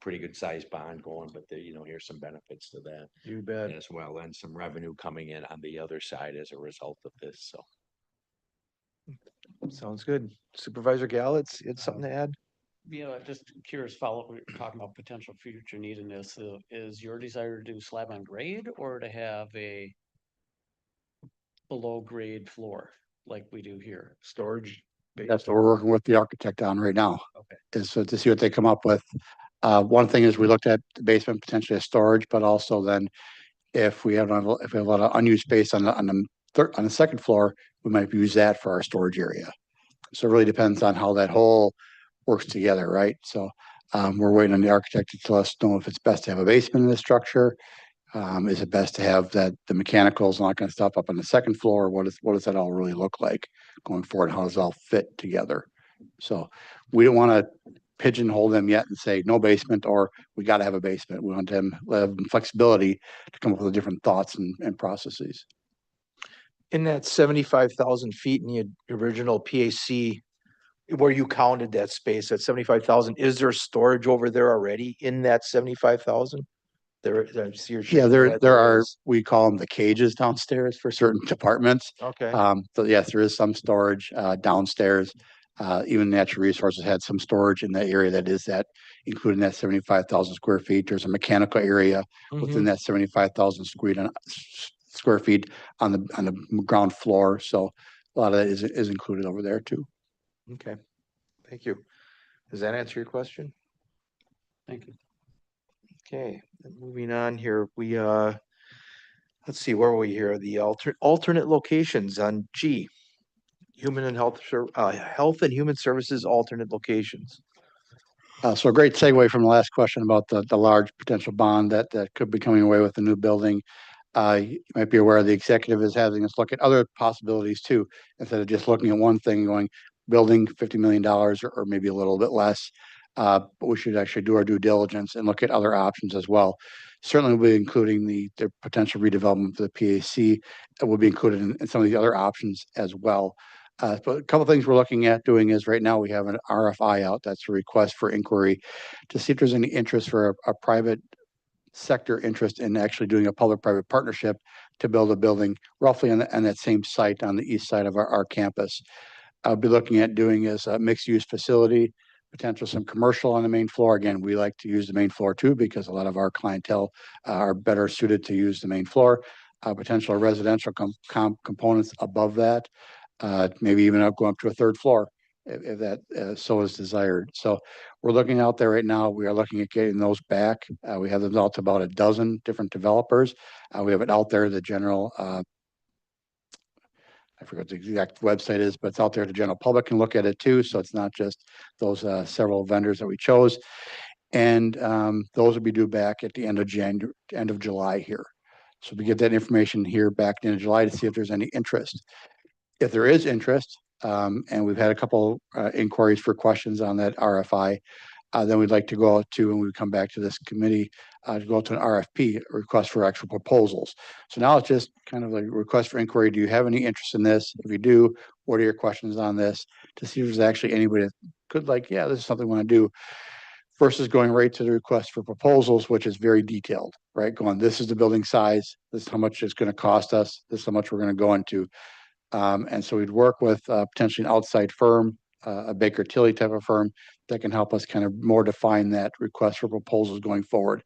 pretty good sized bond going, but here's some benefits to that You bet. as well, and some revenue coming in on the other side as a result of this, so. Sounds good. Supervisor Gallo, it's something to add? Just curious, follow, we were talking about potential future need in this, is your desire to do slab on grade or to have a below grade floor like we do here? Storage. That's what we're working with the architect on right now. Okay. Is to see what they come up with. One thing is we looked at the basement potentially as storage, but also then if we have a lot of unused space on the second floor, we might use that for our storage area. So it really depends on how that whole works together, right? So we're waiting on the architect to tell us know if it's best to have a basement in the structure. Is it best to have the mechanicals and all that kind of stuff up on the second floor? What does that all really look like going forward? How does it all fit together? So we don't want to pigeonhole them yet and say no basement or we got to have a basement. We want them to have flexibility to come up with different thoughts and processes. In that 75,000 feet in the original PAC, where you counted that space at 75,000, is there storage over there already in that 75,000? I see you're Yeah, shaking your head, there are, is. we call them the cages downstairs for certain departments. Okay, So yes, there is some storage downstairs. Even Natural Resources had some storage in that area that is including that 75,000 square feet. There's a mechanical area within that 75,000 square feet on the ground floor. So a lot of that is included over there too. okay. Thank you. Does that answer your question? Thank you. Okay, then moving on here, we, let's see, where were we here? The alternate locations on G. Health and Human Services alternate locations. So a great segue from the last question about the large potential bond that could be coming away with the new building. You might be aware the executive is having us look at other possibilities too, instead of just looking at one thing going, building $50 million or maybe a little bit less. But we should actually do our due diligence and look at other options as well. Certainly we'll be including the potential redevelopment of the PAC. It will be included in some of the other options as well. But a couple of things we're looking at doing is right now we have an RFI out. That's a request for inquiry to see if there's any interest for a private sector interest in actually doing a public-private partnership to build a building roughly on that same site on the east side of our campus. I'll be looking at doing is a mixed-use facility, potential some commercial on the main floor. Again, we like to use the main floor too because a lot of our clientele are better suited to use the main floor. Potential residential components above that, maybe even going up to a third floor if that so is desired. So we're looking out there right now. We are looking at getting those back. We have them out to about a dozen different developers. We have it out there, the general, I forget what the exact website is, but it's out there. The general public can look at it too. So it's not just those several vendors that we chose. And those will be due back at the end of end of July here. So we get that information here back in July to see if there's any interest. If there is interest, and we've had a couple inquiries for questions on that RFI, then we'd like to go out to, when we come back to this committee, to go to an RFP, a request for actual proposals. So now it's just kind of a request for inquiry. Do you have any interest in this? If you do, what are your questions on this? To see if there's actually anybody that could like, yeah, this is something we want to do, versus going right to the request for proposals, which is very detailed, right? Going, this is the building size, this is how much it's going to cost us, this is how much we're going to go into. And so we'd work with potentially an outside firm, a Baker Tilly type of firm that can help us kind of more define that request for proposals going forward.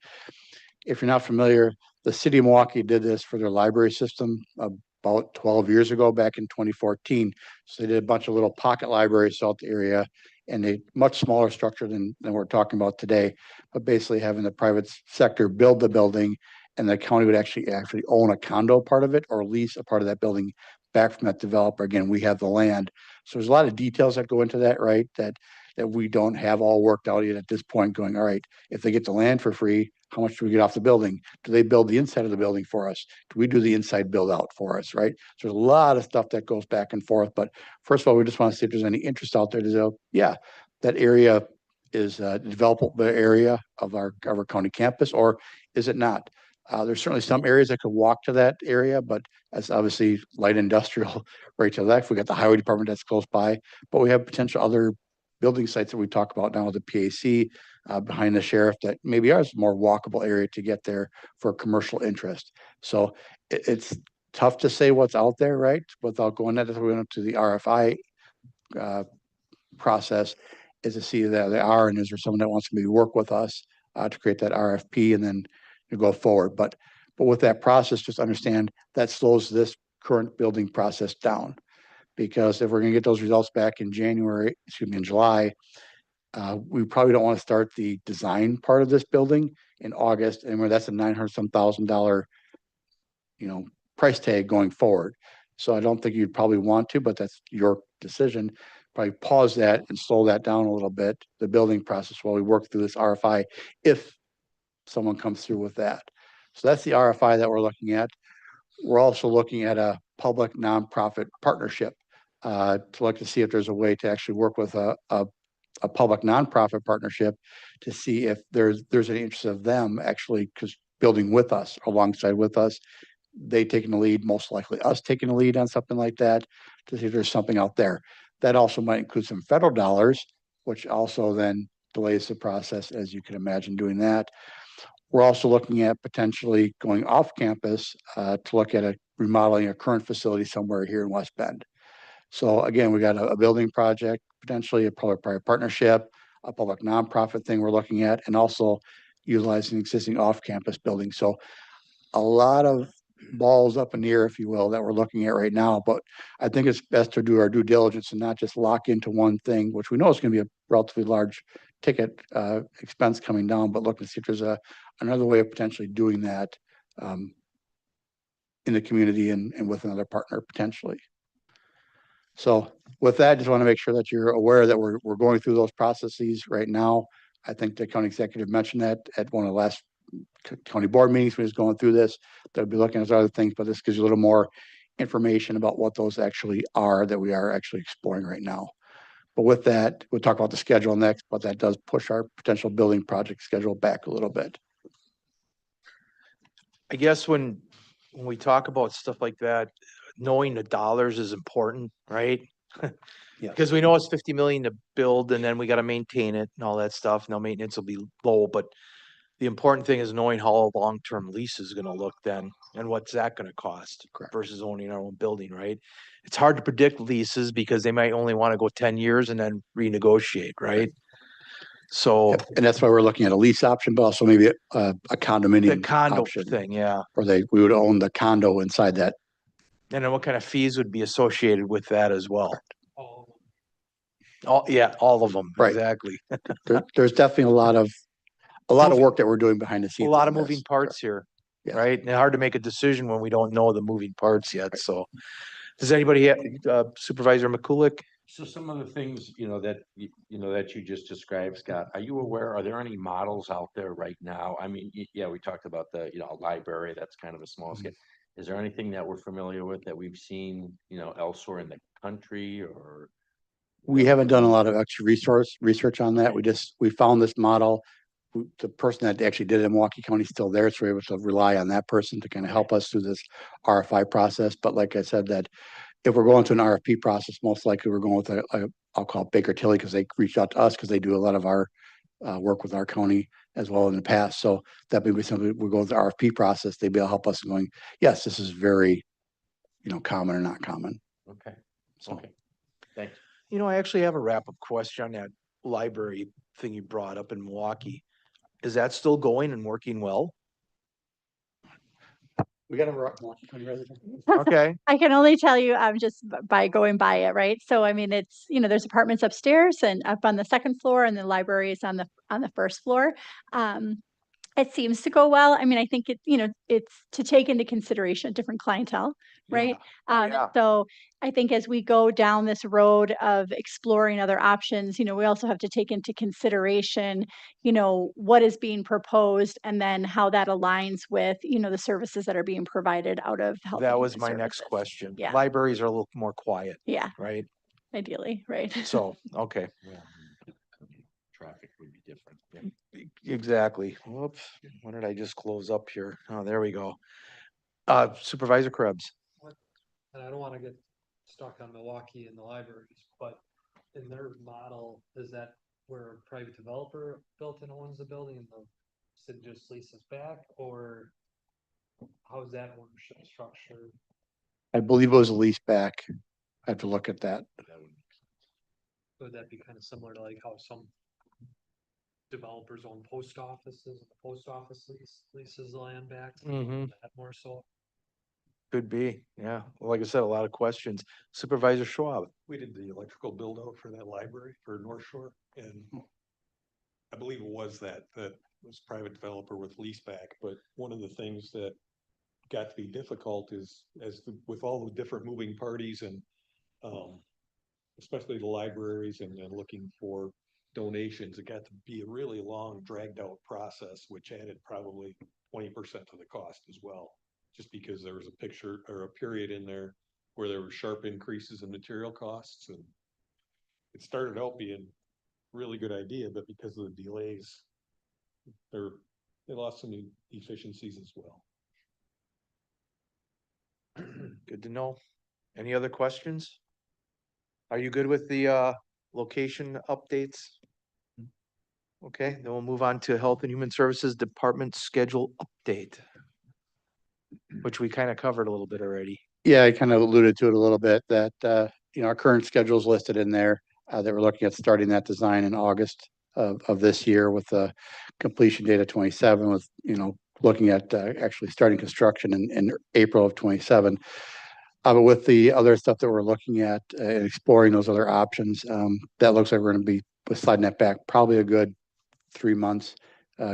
If you're not familiar, the city of Milwaukee did this for their library system about 12 years ago, back in 2014. So they did a bunch of little pocket libraries throughout the area, and a much smaller structure than we're talking about today, but basically having the private sector build the building, and the county would actually own a condo part of it or lease a part of that building back from that developer. Again, we have the land. So there's a lot of details that go into that, right? That we don't have all worked out yet at this point, going, all right, if they get the land for free, how much do we get off the building? Do they build the inside of the building for us? Do we do the inside build out for us, right? So there's a lot of stuff that goes back and forth. But first of all, we just want to see if there's any interest out there to say, yeah, that area is a developable area of our county campus, or is it not? There's certainly some areas that could walk to that area, but that's obviously light industrial right to the left. We got the highway department that's close by, but we have potential other building sites that we talk about now with the PAC behind the sheriff that maybe are a more walkable area to get there for commercial interest. So it's tough to say what's out there, right? Without going that, we went to the RFI process, is to see that they are, and is there someone that wants to maybe work with us to create that RFP and then to go forward. But with that process, just understand that slows this current building process down, because if we're going to get those results back in July, we probably don't want to start the design part of this building in August, and where that's a $900,000, price tag going forward. So I don't think you'd probably want to, but that's your decision. Probably pause that and slow that down a little bit, the building process, while we work through this RFI, if someone comes through with that. So that's the RFI that we're looking at. We're also looking at a public nonprofit partnership to look to see if there's a way to actually work with a public nonprofit partnership to see if there's any interest of them actually building with us, alongside with us. They taking the lead, most likely us taking the lead on something like that, to see if there's something out there. That also might include some federal dollars, which also then delays the process, as you can imagine doing that. We're also looking at potentially going off campus to look at remodeling a current facility somewhere here in West Bend. So again, we got a building project, potentially a public-private partnership, a public nonprofit thing we're looking at, and also utilizing existing off-campus buildings. So a lot of balls up in the air, if you will, that we're looking at right now. But I think it's best to do our due diligence and not just lock into one thing, which we know is going to be a relatively large ticket expense coming down, but look to see if there's another way of potentially doing that in the community and with another partner potentially. So with that, just want to make sure that you're aware that we're going through those processes right now. I think the county executive mentioned that at one of the last county board meetings when he was going through this. They'll be looking at other things, but this gives you a little more information about what those actually are that we are actually exploring right now. But with that, we'll talk about the schedule next, but that does push our potential building project schedule back a little bit. I guess when we talk about stuff like that, knowing the dollars is important, right? Yeah. Because we know it's 50 million to build and then we gotta maintain it and all that stuff. Now maintenance will be low, but the important thing is knowing how a long-term lease is gonna look then and what's that gonna cost Correct. versus owning our own building, right? It's hard to predict leases because they might only wanna go 10 years and then renegotiate, right? So Yep, and that's why we're looking at a lease option, but also maybe a the condominium condo option, thing, yeah. where we would own the condo inside that. And then what kind of fees would be associated with that as well? Oh, All, yeah, all of them, Right. exactly. There's definitely a lot of Moving- work that we're doing behind the A scenes. lot on of moving this. parts here, Yes. right? And hard to make a decision when we don't know the moving parts yet, so. Does anybody, Supervisor McCulloch? So some of the things, that, that you just described, Scott, are you aware, are there any models out there right now? I mean, yeah, we talked about the, library, that's kind of a small scale. Is there anything that we're familiar with that we've seen, elsewhere in the country or? We haven't done a lot of extra research on that. We found this model. The person that actually did it in Milwaukee County is still there, so we're able to rely on that person to kind of help us through this RFI process. But like I said, that if we're going to an RFP process, most likely we're going with I'll call it Baker Tilly, because they reached out to us because they do a lot of our work with our county as well in the past. So that may be something we go with the RFP process. They'd be able to help us going, yes, this is very, common or not common. Okay, So okay, thanks. I actually have a wrap-up question on that library thing you brought up in Milwaukee. Is that still going and working well? we got a Milwaukee County resident. Okay, I can only tell you, just by going by it, right? So I mean, it's, there's apartments upstairs and up on the second floor, and the library is on the first floor. It seems to go well. I mean, I think it's to take into consideration a different clientele, right? Yeah. So I think as we go down this road of exploring other options, we also have to take into consideration, what is being proposed and then how that aligns with, the services that are being provided out of Health and that Human was my next Services. question. Yeah. Libraries are a little more quiet, Yeah, right? ideally, right? So, okay, Yeah. Traffic would be different. Yeah. exactly. Whoops, what did I just close up here? Oh, there we go. Supervisor Krebs. and I don't wanna get stuck on Milwaukee and the libraries, but in their model, is that where a private developer built and owns the building and the city just leases back, or how's that ownership structure? I believe it was a lease back. I have to look at that. Would that be kind of similar to like how some developers own post offices, and the post office leases the land back? Mm-hmm. That more so? Could be, yeah. Well, like I said, a lot of questions. Supervisor Schwab. We did the electrical build out for that library for North Shore, and I believe it was that was private developer with lease back, but one of the things that got to be difficult is with all the different moving parties and especially the libraries and looking for donations, it got to be a really long dragged out process, which added probably 20% of the cost as well. Just because there was a picture or a period in there where there were sharp increases in material costs, and it started out being a really good idea, but because of the delays, they lost some efficiencies as well. Good to know. Any other questions? Are you good with the location updates? Okay, then we'll move on to Health and Human Services Department schedule update, which we kind of covered a little bit already. Yeah, I kind of alluded to it a little bit that, our current schedule is listed in there, that we're looking at starting that design in August of this year with a completion date of 27 with, looking at, actually starting construction in April of 27. But with the other stuff that we're looking at and exploring those other options, that looks like we're going to be sliding that back probably a good 3 months.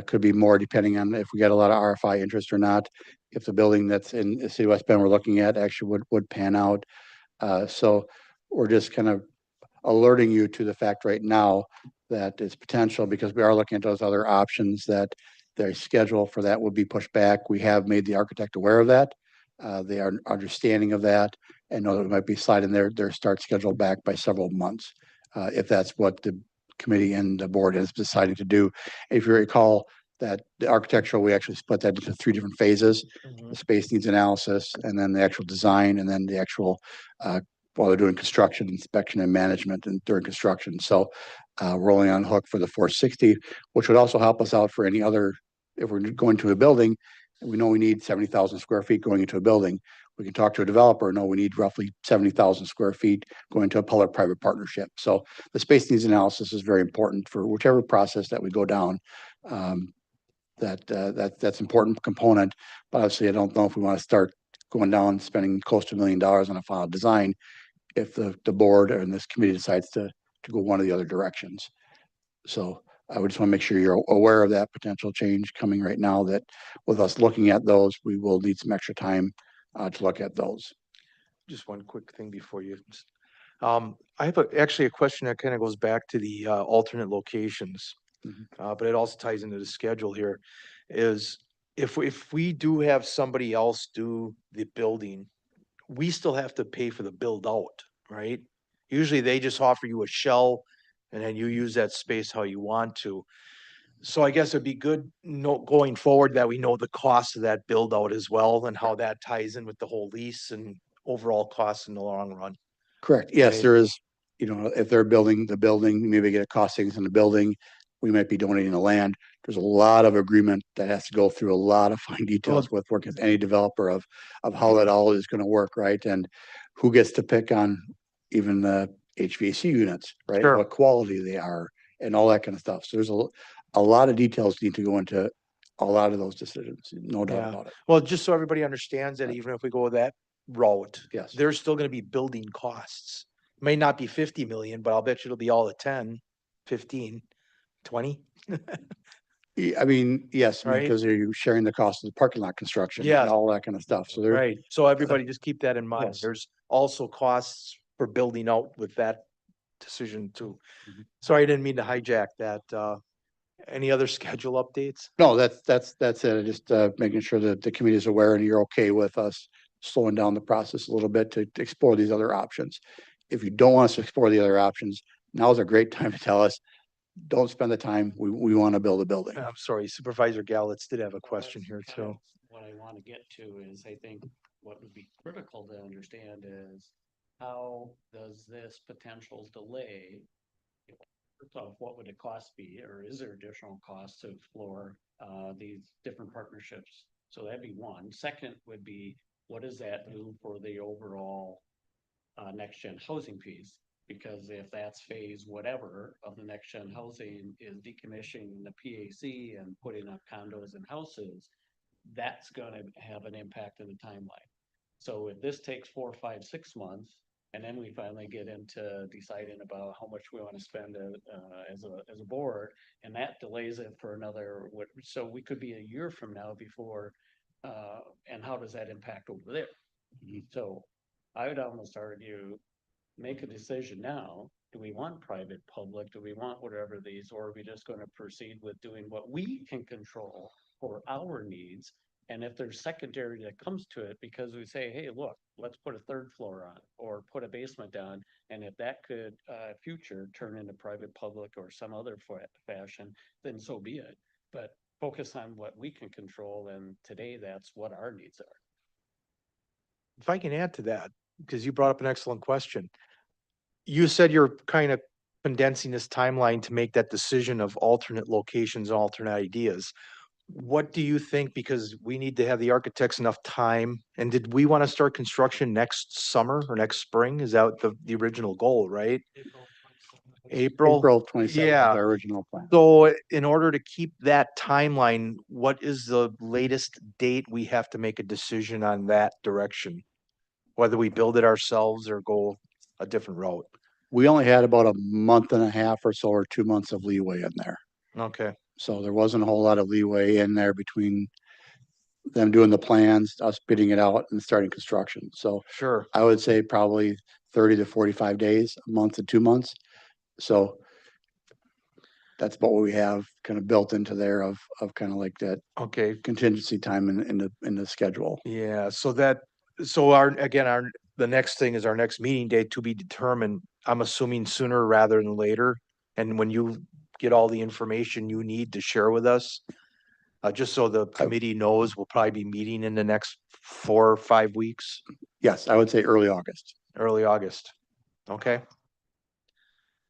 Could be more depending on if we get a lot of RFI interest or not. If the building that's in the city of West Bend we're looking at actually would pan out. So we're just kind of alerting you to the fact right now that it's potential, because we are looking at those other options, that their schedule for that would be pushed back. We have made the architect aware of that. They are understanding of that and know that it might be sliding their start schedule back by several months. if that's what the committee and the board has decided to do. If you recall that the architectural, we actually split that into 3 different phases. The space needs analysis, and then the actual design, and then the actual, while they're doing construction, inspection and management and during construction. So we're only on hook for the 460, which would also help us out for any other, if we're going to a building, and we know we need 70,000 square feet going into a building. We can talk to a developer, no, we need roughly 70,000 square feet going to a public-private partnership. So the space needs analysis is very important for whichever process that we go down. That's important component, but obviously I don't know if we want to start going down, spending close to $1 million on a final design if the board and this committee decides to go one of the other directions. So I would just want to make sure you're aware of that potential change coming right now, that with us looking at those, we will need some extra time to look at those. Just one quick thing before you. I have actually a question that kind of goes back to the alternate locations. But it also ties into the schedule here, is if we do have somebody else do the building, we still have to pay for the build out, right? Usually they just offer you a shell and then you use that space how you want to. So I guess it'd be good going forward that we know the cost of that build out as well and how that ties in with the whole lease and overall costs in the long run. Correct. Yes, Right. there is, if they're building the building, maybe get a cost savings in the building. We might be donating the land. There's a lot of agreement that has to go through a lot of fine details with working with any developer of how that all is going to work, right? And who gets to pick on even the HVAC units, right? Sure. What quality they are and all that kind of stuff. So there's a lot of details need to go into a lot of those decisions, no doubt Yeah. about it. Well, just so everybody understands that even if we go that route, Yes. there's still gonna be building costs. May not be 50 million, but I'll bet you it'll be all at 10, 15, 20. I mean, yes, Right. because you're sharing the cost of the parking lot construction Yes. and all that kind of stuff. So there, Right, so everybody just keep that in mind. Yes. There's also costs for building out with that decision too. Mhm. Sorry, I didn't mean to hijack that. Any other schedule updates? no, that's it. Just making sure that the committee is aware and you're okay with us slowing down the process a little bit to explore these other options. If you don't want us to explore the other options, now is a great time to tell us, don't spend the time. We want to build a building. I'm sorry, Supervisor Gallitz did have a question here Kind too. of What I want to get to is, I think what would be critical to understand is how does this potential delay? First off, what would the cost be, or is there additional cost to explore these different partnerships? So that'd be one. Second would be, what does that do for the overall next gen housing piece? Because if that's phase whatever of the next gen housing is decommissioning the PAC and putting up condos and houses, that's gonna have an impact on the timeline. So if this takes 4, 5, 6 months, and then we finally get into deciding about how much we want to spend as a board, and that delays it for another, so we could be a year from now before, and how does that impact over there? So I would almost argue, make a decision now. Do we want private, public? Do we want whatever these, or are we just going to proceed with doing what we can control for our needs? And if there's secondary that comes to it, because we say, hey, look, let's put a third floor on or put a basement down. And if that could future turn into private, public, or some other fashion, then so be it. But focus on what we can control. And today, that's what our needs are. If I can add to that, because you brought up an excellent question. You said you're kind of condensing this timeline to make that decision of alternate locations, alternate ideas. What do you think? Because we need to have the architects enough time. And did we want to start construction next summer or next spring? Is that the original goal, right? April? April 27th is Yeah. our original plan. So in order to keep that timeline, what is the latest date we have to make a decision on that direction? Whether we build it ourselves or go a different route? We only had about a month and a half or so, or 2 months of leeway in there. Okay, So there wasn't a whole lot of leeway in there between them doing the plans, us bidding it out and starting construction. So sure. I would say probably 30 to 45 days, a month to 2 months. So that's what we have kind of built into there of kind of like that Okay, contingency time in the schedule. yeah, so the next thing is our next meeting date to be determined. I'm assuming sooner rather than later. And when you get all the information you need to share with us, just so the committee knows, we'll probably be meeting in the next 4 or 5 weeks, Yes, I would say early August. early August. Okay.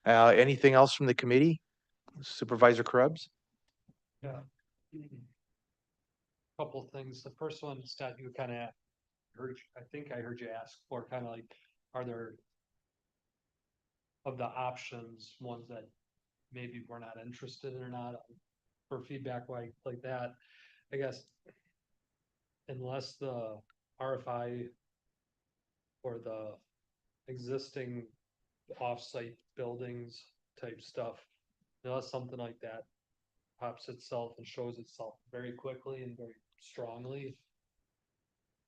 Anything else from the committee? Supervisor Krebs? Yeah. Couple of things. The first one, Scott, you kind of I think I heard you ask for kind of like, are there of the options, ones that maybe we're not interested in or not, for feedback like that, I guess. Unless the RFI or the existing off-site buildings type stuff, unless something like that pops itself and shows itself very quickly and very strongly,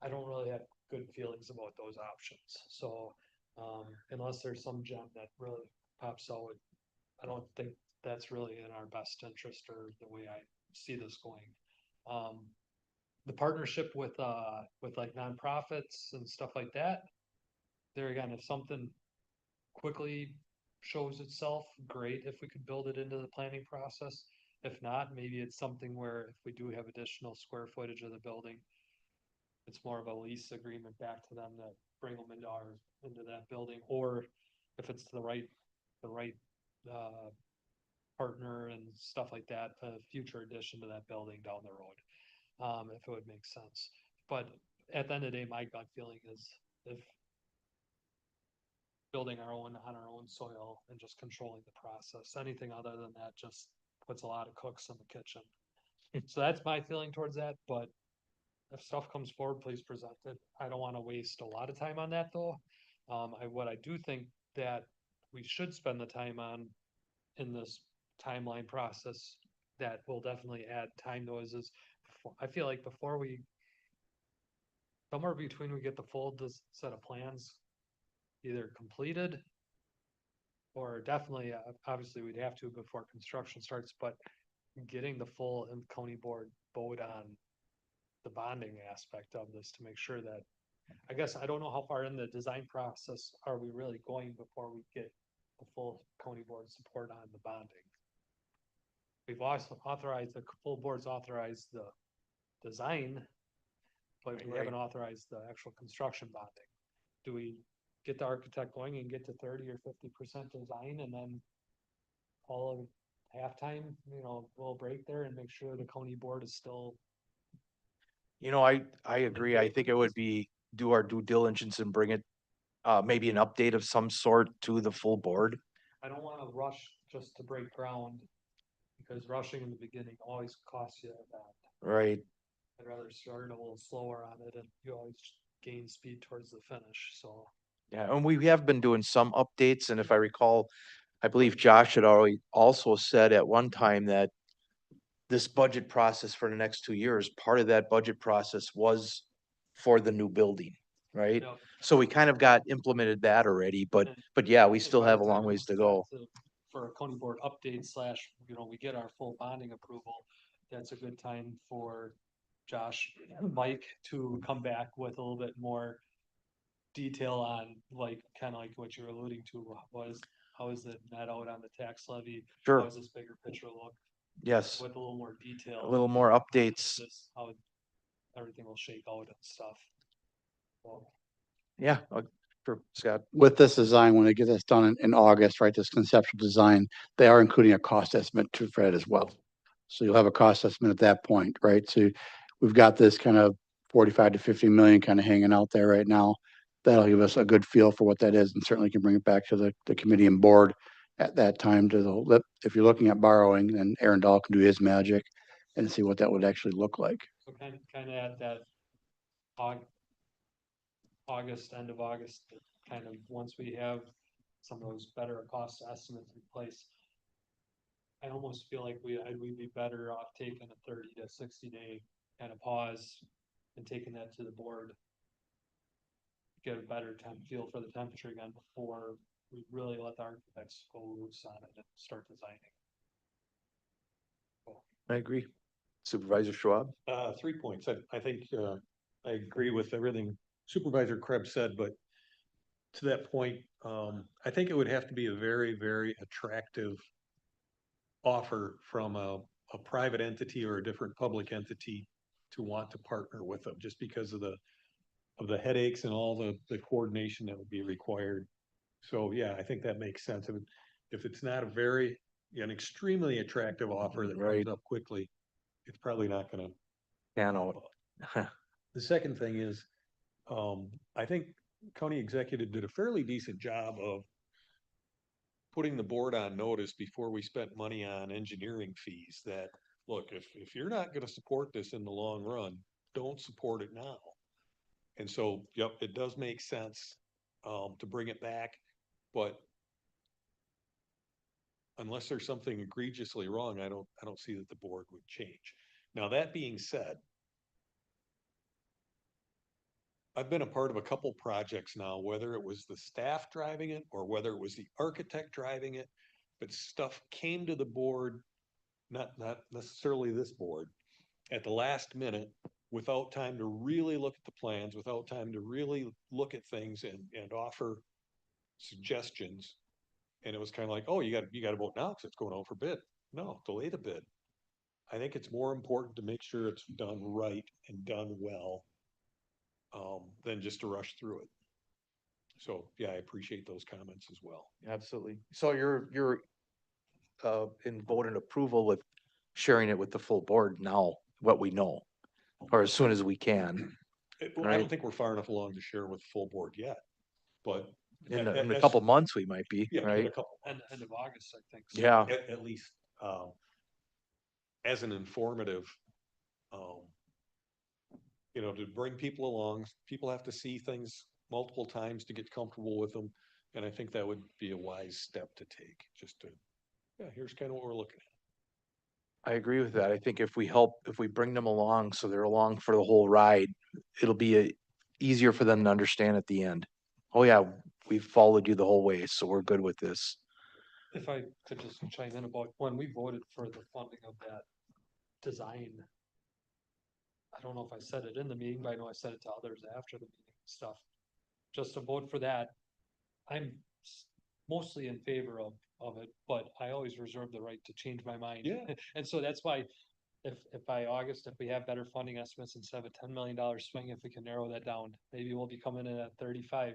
I don't really have good feelings about those options. So, unless there's some gem that really pops out, I don't think that's really in our best interest or the way I see this going. The partnership with like nonprofits and stuff like that, there again, if something quickly shows itself, great if we could build it into the planning process. If not, maybe it's something where if we do have additional square footage of the building, it's more of a lease agreement back to them that bring them into that building, or if it's the right partner and stuff like that, a future addition to that building down the road, if it would make sense. But at the end of the day, my gut feeling is if building on our own soil and just controlling the process, anything other than that just puts a lot of cooks in the kitchen. So that's my feeling towards that, but if stuff comes forward, please present it. I don't want to waste a lot of time on that though. What I do think that we should spend the time on in this timeline process that will definitely add time noises. I feel like before somewhere between we get the full set of plans either completed or definitely, obviously we'd have to before construction starts, but getting the full county board vote on the bonding aspect of this to make sure that, I guess, I don't know how far in the design process are we really going before we get the full county board support on the bonding. We've also authorized, the full board's authorized the design, but we haven't authorized the actual construction bonding. Do we get the architect going and get to 30 or 50% design and then all of halftime, we'll break there and make sure the county board is still. I agree. I think it would be do our due diligence and bring it, maybe an update of some sort to the full board. I don't wanna rush just to break ground, because rushing in the beginning always costs you that. Right. I'd rather start a little slower on it and you always gain speed towards the finish, so. Yeah, and we have been doing some updates, and if I recall, I believe Josh had already also said at one time that this budget process for the next 2 years, part of that budget process was for the new building, right? Yep. So we kind of got implemented that already, but yeah, we still have a long ways to go. For a county board update / we get our full bonding approval, that's a good time for Josh, Mike to come back with a little bit more detail on kind of like what you're alluding to, how is it net out on the tax levy? Sure. How does this bigger picture look Yes, with a little more detail? a little more updates. How everything will shake out and stuff. Well, Yeah, sure, Scott. With this design, when they get this done in August, right, this conceptual design, they are including a cost estimate to Fred as well. So you'll have a cost estimate at that point, right? So we've got this kind of 45 to 50 million kind of hanging out there right now. That'll give us a good feel for what that is and certainly can bring it back to the committee and board at that time to the lip. If you're looking at borrowing, then Aaron Dahl can do his magic and see what that would actually look like. so kind of at that August, end of August, kind of once we have some of those better cost estimates in place. I almost feel like we'd be better off taking a 30 to 60-day kind of pause and taking that to the board. Get a better feel for the temperature again before we really let the architects go loose on it and start designing. I agree. Supervisor Schwab? 3 points. I think, I agree with everything Supervisor Krebs said, but to that point, I think it would have to be a very, very attractive offer from a private entity or a different public entity to want to partner with them, just because of the headaches and all the coordination that would be required. So, yeah, I think that makes sense. If it's not an extremely attractive offer that Right. comes up quickly, it's probably not gonna. Pan out. The second thing is, I think county executive did a fairly decent job of putting the board on notice before we spent money on engineering fees that, look, if you're not gonna support this in the long run, don't support it now. And so, yep, it does make sense, to bring it back, but unless there's something egregiously wrong, I don't see that the board would change. Now, that being said, I've been a part of a couple projects now, whether it was the staff driving it or whether it was the architect driving it, but stuff came to the board, not necessarily this board, at the last minute, without time to really look at the plans, without time to really look at things and offer suggestions. And it was kind of like, oh, you got to vote now because it's going out for bid. No, delay the bid. I think it's more important to make sure it's done right and done well, than just to rush through it. So, yeah, I appreciate those comments as well. Absolutely. So you're in vote and approval with sharing it with the full board now, what we know, or as soon as we can. I Right. don't think we're far enough along to share with the full board yet, but. In at- a at- couple months, we might be, Yeah, in right? a couple End months. of August, I think. so. Yeah, At least, as an informative, um, to bring people along, people have to see things multiple times to get comfortable with them. And I think that would be a wise step to take, just to, yeah, here's kind of what we're looking at. I agree with that. I think if we bring them along, so they're along for the whole ride, it'll be easier for them to understand at the end. Oh yeah, we've followed you the whole way, so we're good with this. If I could just chime in about when we voted for the funding of that design. I don't know if I said it in the meeting, but I know I said it to others after the meeting and stuff. Just to vote for that, I'm mostly in favor of it, but I always reserve the right to change my mind. Yeah. And so that's why if by August, if we have better funding estimates instead of a $10 million swing, if we can narrow that down, maybe we'll be coming in at 35,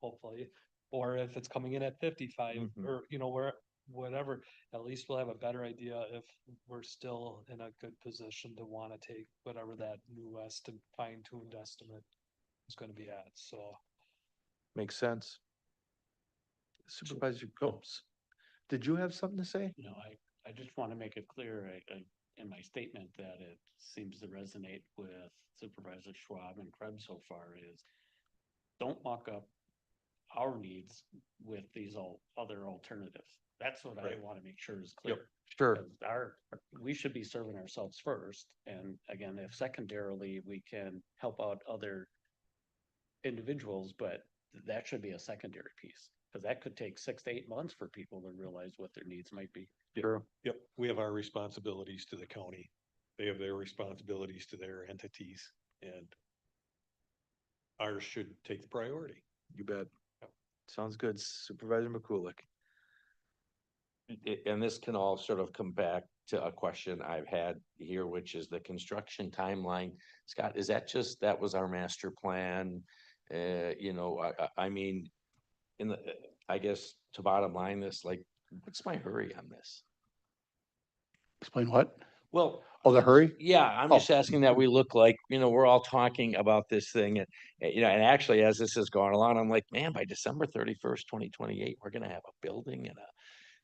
hopefully. Or if it's coming in at 55 Mhm. or, whatever, at least we'll have a better idea if we're still in a good position to want to take whatever that new fine-tuned estimate is going to be at. So Makes sense. Supervisor Combs, did you have something to say? No, I just want to make it clear in my statement that it seems to resonate with Supervisor Schwab and Krebs so far is don't muck up our needs with these other alternatives. That's what I Right. want to make sure is clear. Sure. 'Cause we should be serving ourselves first. And again, if secondarily, we can help out other individuals, but that should be a secondary piece. Cause that could take 6 to 8 months for people to realize what their needs might be. Sure. Yep, we have our responsibilities to the county. They have their responsibilities to their entities, and ours should take the priority. You bet. Sounds good. Supervisor McCulloch. And this can all sort of come back to a question I've had here, which is the construction timeline. Scott, is that was our master plan? I mean, I guess to bottom line this, like, what's my hurry on this? Explain what? Well, Oh, the hurry? yeah, I'm Oh. just asking that we look like, we're all talking about this thing and, and actually as this has gone along, I'm like, man, by December 31st, 2028, we're gonna have a building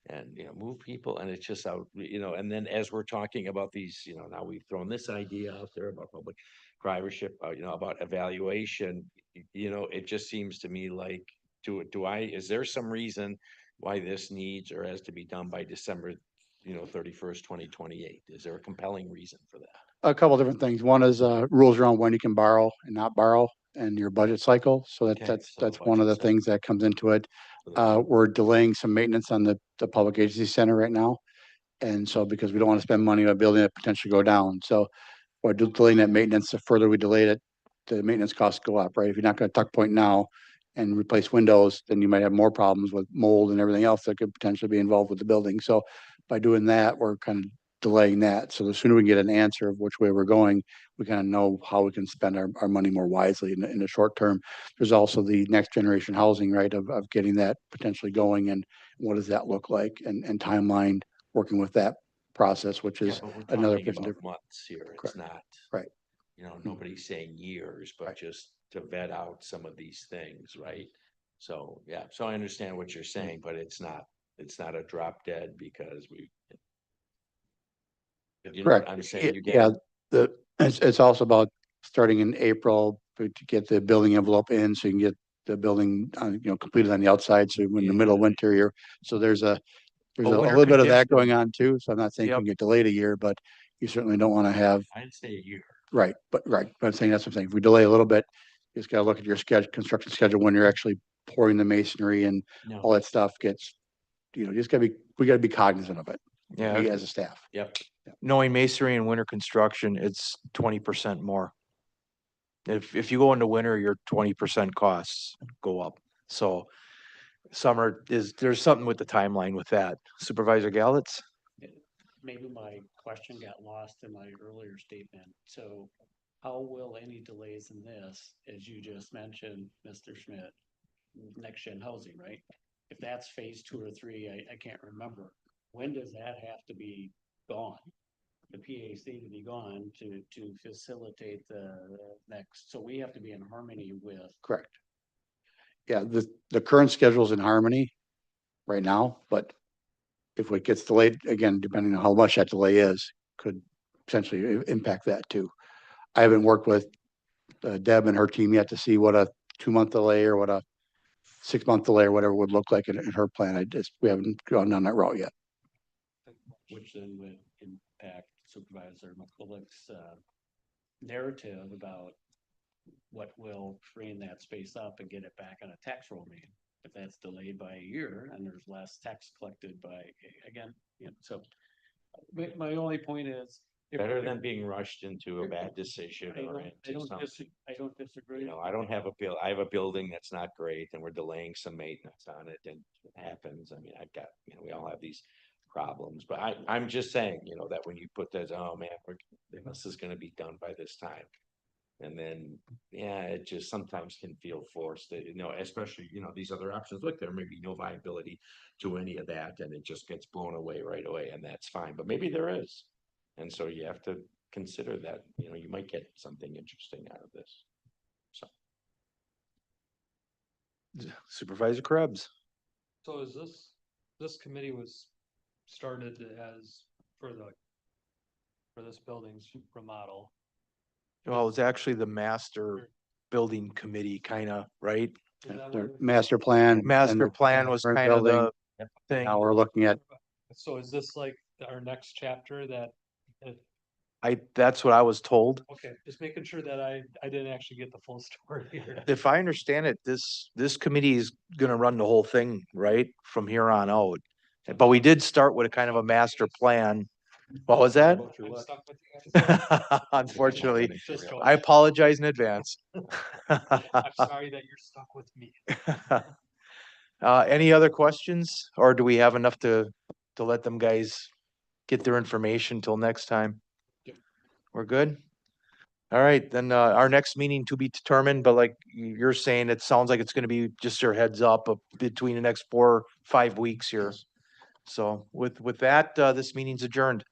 and move people, and it's just out, and then as we're talking about these, now we've thrown this idea out there about public drivership, about evaluation, it just seems to me like, is there some reason why this needs or has to be done by December 31st, 2028? Is there a compelling reason for that? A couple different things. One is rules around when you can borrow and not borrow and your budget cycle. So Okay, that's so one of the budget cycle. things that comes into it. For the- We're delaying some maintenance on the public agency center right now. And so because we don't want to spend money on a building that potentially go down. So we're delaying that maintenance. The further we delay it, the maintenance costs go up, right? If you're not going to tuck point now, and replace windows, then you might have more problems with mold and everything else that could potentially be involved with the building. So by doing that, we're kind of delaying that. So the sooner we get an answer of which way we're going, we kind of know how we can spend our money more wisely in the short term. There's also the next generation housing, right, of getting that potentially going, and what does that look like, and timeline, working with that process, which Yeah, is but we're another talking 50 about different. months here. It's Correct. not. Right. You know, nobody's saying years, but Right. just to vet out some of these things, right? So, yeah, so I understand what you're saying, but it's not a drop dead because we. You know what Correct. I'm saying? You Yeah, get, it's also about starting in April to get the building envelope in, so you can get the building, completed on the outside, so in the middle of Yeah. winter here. So there's a Well, winter little bit of that condition. going on too. So I'm not saying you Yep. can get delayed a year, but you certainly don't want to have, I'd say a year. right, but I'm saying that's what I'm saying. If we delay a little bit, you just gotta look at your construction schedule when you're actually pouring the masonry and all No, that stuff gets, we gotta be cognizant of it. Yeah, We as a staff. yep. knowing masonry and winter construction, it's 20% more. If you go into winter, your 20% costs go up. So there's something with the timeline with that. Supervisor Gallitz? Maybe my question got lost in my earlier statement. So how will any delays in this, as you just mentioned, Mr. Schmidt, next gen housing, right? If that's phase 2 or 3, I can't remember. When does that have to be gone? The PAC to be gone to facilitate the next, so we have to be in harmony with. Correct. Yeah, the current schedule's in harmony right now, but if it gets delayed, again, depending on how much that delay is, could potentially impact that too. I haven't worked with Deb and her team yet to see what a 2-month delay or what a 6-month delay or whatever would look like in her plan. We haven't gone down that route yet. Which then would impact Supervisor McCulloch's narrative about what will free that space up and get it back on a tax roll meeting. If that's delayed by a year and there's less tax collected by, again, so my only point is. Better than being rushed into a bad decision or into something. I don't disagree. You know, I don't have I have a building that's not great and we're delaying some maintenance on it and it happens. I mean, I've got, we all have these problems, but I'm just saying, that when you put that, oh man, this is gonna be done by this time. And then, yeah, it just sometimes can feel forced, especially, these other options. Look, there may be no viability to any of that and it just gets blown away right away and that's fine, but maybe there is. And so you have to consider that, you might get something interesting out of this. So. Supervisor Krebs? So is this committee was started as for this building's remodel? Well, it's actually the master building committee, kind of, right? Is that Their what it- master plan. Master plan was current kind of building. the thing. Now we're looking at, So is this like our next chapter that, That's what I was told. okay, just making sure that I didn't actually get the full story here. If I understand it, this committee is gonna run the whole thing, right, from here on out. But we did start with a kind of a master plan. What was that? I'm stuck with you guys. Unfortunately, Just joking. I apologize in advance. I'm sorry that you're stuck with me. Any other questions, or do we have enough to let them guys get their information till next time? We're good? All right, then, our next meeting to be determined, but like you're saying, it sounds like it's gonna be just your heads up between the next 4 or 5 weeks here. So with that, this meeting's adjourned.